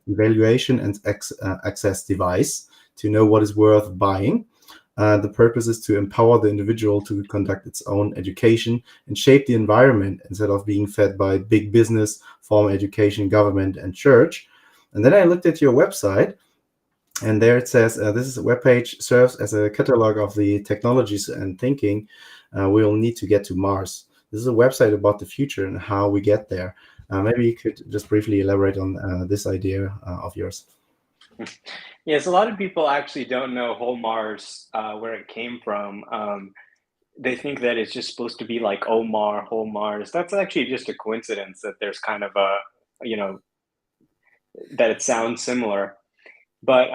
evaluation and access device to know what is worth buying. The purpose is to empower the individual to conduct its own education and shape the environment instead of being fed by big business, formal education, government, and church. And then I looked at your website, and there it says this webpage serves as a catalog of the technologies and thinking we will need to get to Mars. This is a website about the future and how we get there. Maybe you could just briefly elaborate on this idea of yours. Yes, a lot of people actually don't know whole Mars, where it came from. They think that it's just supposed to be like Omar, whole Mars. That's actually just a coincidence that there's kind of that it sounds similar. But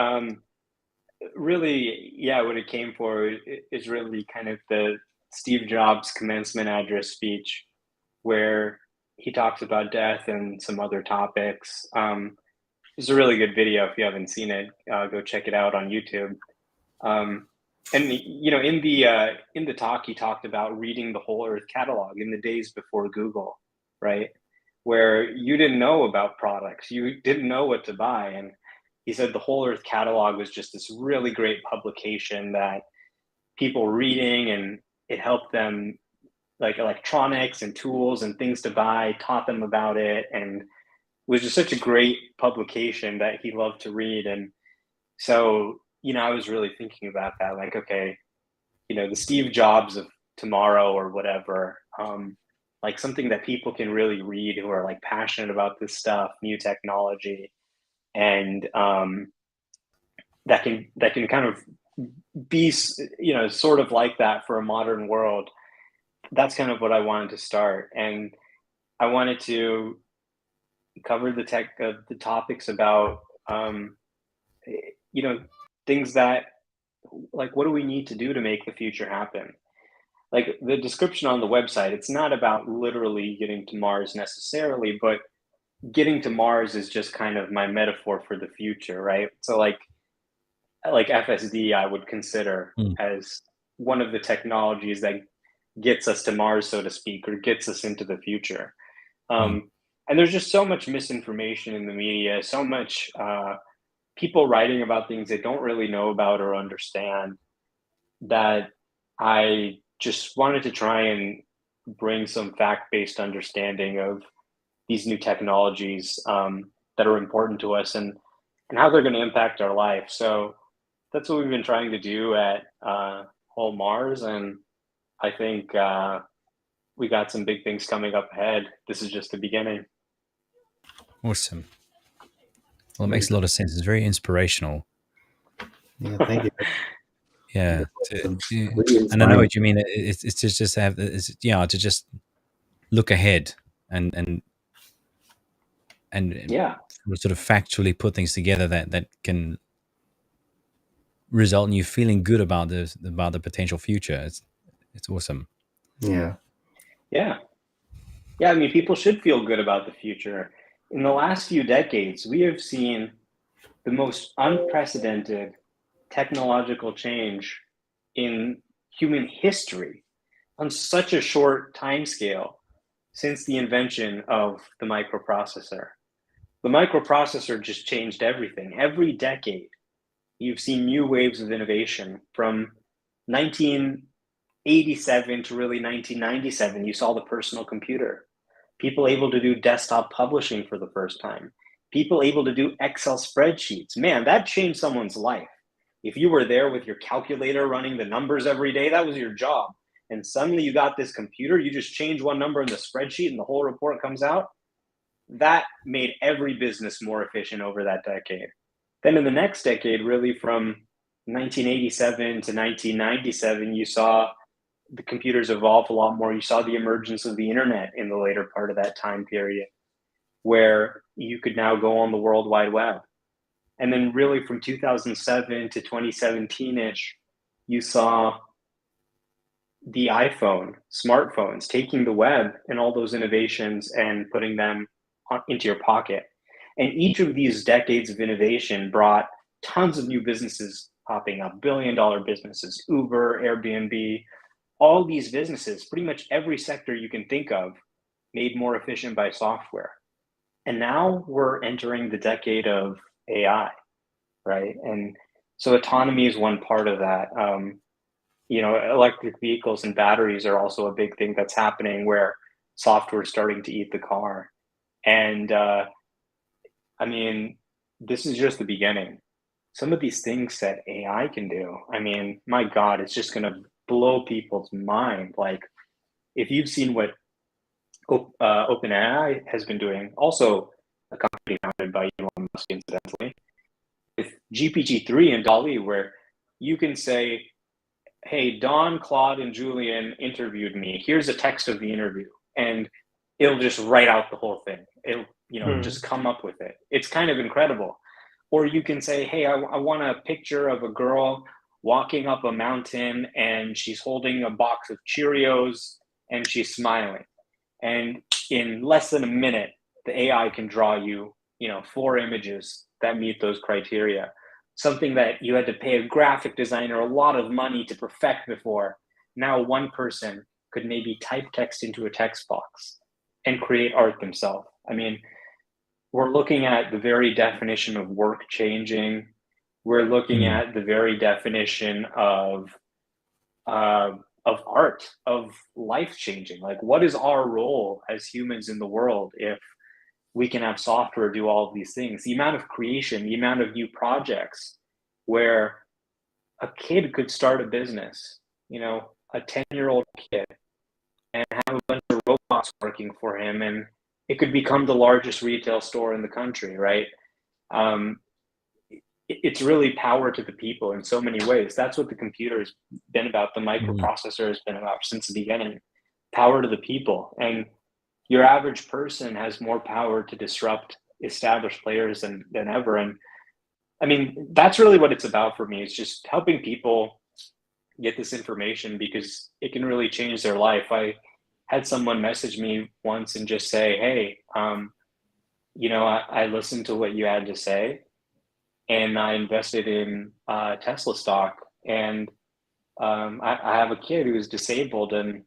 really, yeah, what it came for is really kind of the Steve Jobs commencement address speech, where he talks about death and some other topics. It's a really good video. If you haven't seen it, go check it out on YouTube. And in the talk, he talked about reading the whole Earth catalog in the days before Google, right? Where you didn't know about products, you didn't know what to buy, and he said the whole Earth catalog was just this really great publication that people reading, and it helped them, like electronics and tools and things to buy, taught them about it, and was just such a great publication that he loved to read. And so, I was really thinking about that, like, okay, the Steve Jobs of tomorrow or whatever, like something that people can really read who are like passionate about this stuff, new technology, and that can kind of be, sort of like that for a modern world. That's kind of what I wanted to start. And I wanted to cover the topics about things that, like, what do we need to do to make the future happen? Like the description on the website, it's not about literally getting to Mars necessarily, but getting to Mars is just kind of my metaphor for the future, right? So like FSD I would consider as one of the technologies that gets us to Mars, so to speak, or gets us into the future. And there's just so much misinformation in the media, so much people writing about things they don't really know about or understand, that I just wanted to try and bring some fact-based understanding of these new technologies that are important to us, and how they're going to impact our life. So that's what we've been trying to do at Whole Mars, and I think we got some big things coming up ahead. This is just the beginning. Awesome. Well, it makes a lot of sense. It's very inspirational. Yeah, thank you. Yeah, Really and I know what you mean. It's to just have, to just look ahead and yeah, sort of factually put things together that can result in you feeling good about the potential future. It's awesome. Yeah. I mean, people should feel good about the future. In the last few decades, we have seen the most unprecedented technological change in human history on such a short time scale since the invention of the microprocessor. The microprocessor just changed everything. Every decade, you've seen new waves of innovation from 1987 to really 1997. You saw the personal computer, people able to do desktop publishing for the first time, people able to do Excel spreadsheets. Man, that changed someone's life. If you were there with your calculator running the numbers every day, that was your job. And suddenly you got this computer, you just change one number in the spreadsheet and the whole report comes out. That made every business more efficient over that decade. Then in the next decade, really from 1987 to 1997, you saw the computers evolve a lot more. You saw the emergence of the internet in the later part of that time period, where you could now go on the World Wide Web. And then really from 2007 to 2017-ish, you saw the iPhone, smartphones, taking the web and all those innovations and putting them into your pocket. And each of these decades of innovation brought tons of new businesses popping up, billion-dollar businesses, Uber, Airbnb, all these businesses, pretty much every sector you can think of, made more efficient by software. And now we're entering the decade of AI, right? And so autonomy is one part of that. Electric vehicles and batteries are also a big thing that's happening, where software is starting to eat the car. And this is just the beginning. Some of these things that AI can do, my God, it's just going to blow people's mind. Like, if you've seen what OpenAI has been doing, also a company founded by Elon Musk, incidentally, with GPT-3 and DALL-E, where you can say, hey, Don, Claude, and Julian interviewed me. Here's a text of the interview. And it'll just write out the whole thing. It'll, just come up with it. It's kind of incredible. Or you can say, hey, I want a picture of a girl walking up a mountain and she's holding a box of Cheerios and she's smiling. And in less than a minute, the AI can draw you, 4 images that meet those criteria. Something that you had to pay a graphic designer a lot of money to perfect before. Now one person could maybe type text into a text box and create art themselves. We're looking at the very definition of work changing. We're looking at the very definition of art, of life changing. Like, what is our role as humans in the world if we can have software do all of these things? The amount of creation, the amount of new projects where a kid could start a business, a 10-year-old kid, and have a bunch of robots working for him, and it could become the largest retail store in the country, right? It's really power to the people in so many ways. That's what the computer has been about. The microprocessor has been about since the beginning. Power to the people. And your average person has more power to disrupt established players than ever. And that's really what it's about for me. It's just helping people get this information, because it can really change their life. I had someone message me once and just say, hey, I listened to what you had to say, and I invested in Tesla stock. And I have a kid who is disabled, and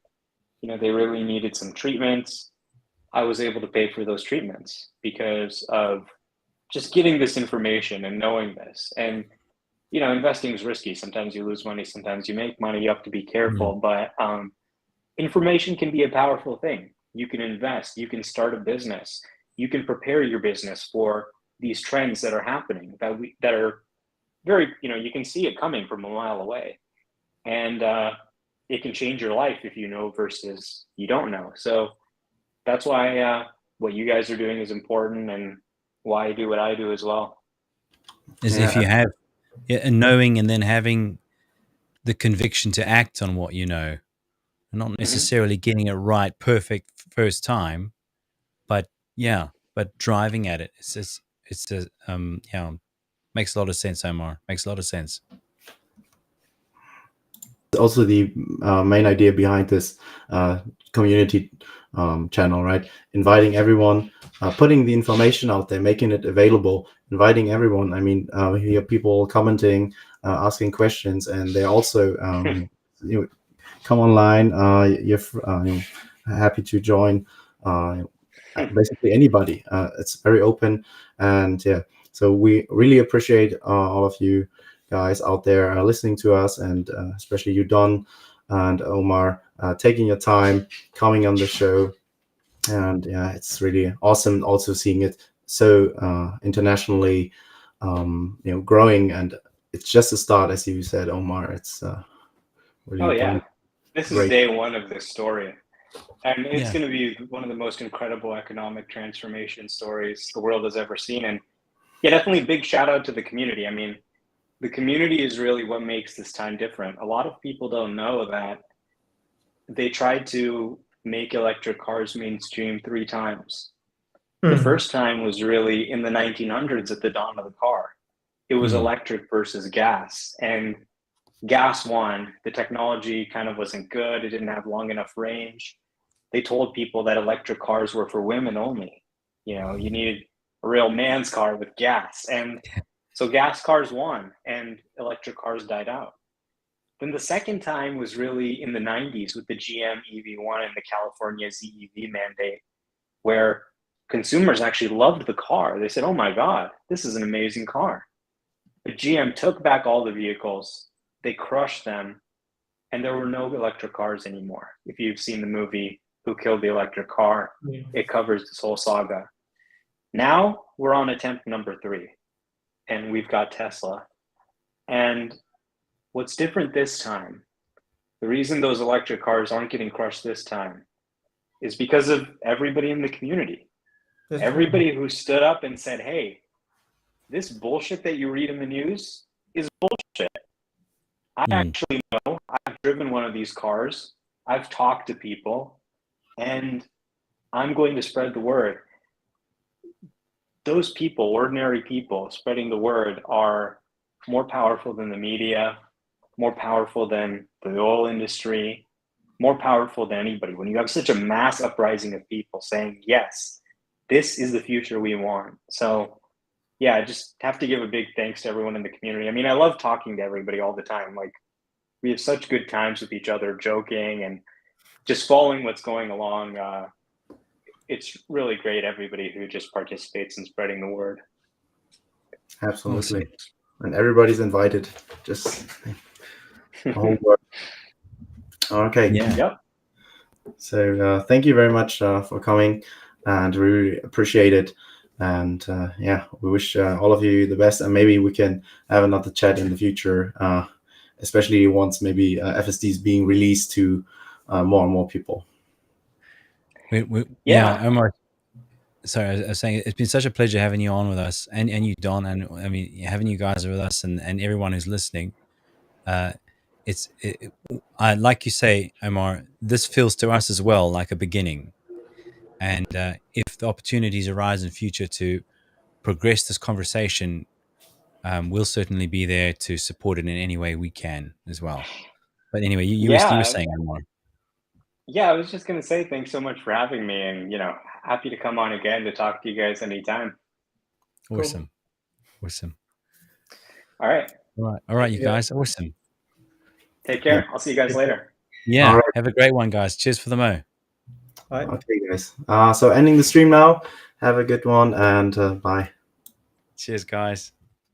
they really needed some treatments. I was able to pay for those treatments because of just getting this information and knowing this. And investing is risky. Sometimes you lose money, sometimes you make money. You have to be careful. But information can be a powerful thing. You can invest, you can start a business, you can prepare your business for these trends that are happening, that are very, you can see it coming from a mile away. And it can change your life if you know versus you don't know. So that's why what you guys are doing is important, and why I do what I do as well. If you have knowing and then having the conviction to act on what you know, and not necessarily getting it right perfect first time, but driving at it. Makes a lot of sense, Omar. Makes a lot of sense. Also the main idea behind this community channel, right? Inviting everyone, putting the information out there, making it available, inviting everyone. We hear people commenting, asking questions, and they're also come online. You're happy to join. Basically anybody. It's very open, and so we really appreciate all of you guys out there listening to us, and especially you, Don and Omar, taking your time coming on the show. And yeah, it's really awesome also seeing it so internationally, growing. And it's just a start, as you said, Omar. It's really Oh going yeah, this is great. day one of this story. And it's Yeah. going to be one of the most incredible economic transformation stories the world has ever seen. And yeah, definitely big shout out to the community. I mean, the community is really what makes this time different. A lot of people don't know that they tried to make electric cars mainstream 3 times. The first time was really in the 1900s at the dawn of the car. It was electric versus gas, and gas won. The technology kind of wasn't good. It didn't have long enough range. They told people that electric cars were for women only. You needed a real man's car with gas. And so gas cars won and electric cars died out. Then the second time was really in the 90s with the GM EV1 and the California ZEV mandate, where consumers actually loved the car. They said, oh my God, this is an amazing car. But GM took back all the vehicles, they crushed them, and there were no electric cars anymore. If you've seen the movie Who Killed the Electric Car, it covers this whole saga. Now we're on attempt number 3, and we've got Tesla. And what's different this time, the reason those electric cars aren't getting crushed this time, is because of everybody in the community. Everybody who stood up and said, hey, this bullshit that you read in the news is bullshit. I actually know. I've driven one of these cars. I've talked to people, and I'm going to spread the word. Those people, ordinary people, spreading the word are more powerful than the media, more powerful than the oil industry, more powerful than anybody. When you have such a mass uprising of people saying, yes, this is the future we want. So yeah, I just have to give a big thanks to everyone in the community. I mean, I love talking to everybody all the time. Like, we have such good times with each other, joking and just following what's going along. It's really great, everybody who just participates in spreading the word. Absolutely. Awesome. And everybody's invited. Just the whole world. Okay. Yeah. Yep. So thank you very much for coming, and we really appreciate it. And yeah, we wish all of you the best, and maybe we can have another chat in the future, especially once maybe FSD is being released to more and more people. Yeah, Omar. Sorry, I was saying it's been such a pleasure having you on with us, and you, Don, and I mean having you guys with us, and everyone who's listening. Like you say, Omar, this feels to us as well like a beginning, and if the opportunities arise in future to progress this conversation, we'll certainly be there to support it in any way we can as well. But anyway, you were saying, Omar. Yeah, I was just going to say thanks so much for having me, and happy to come on again to talk to you guys anytime. Awesome. Cool. Awesome. All right, you guys. Awesome. Take care. I'll see you guys later. Yeah. Right. Have a great one, guys. Cheers for the mo. Bye. Okay, guys. So ending the stream now. Have a good one, and bye. Cheers, guys.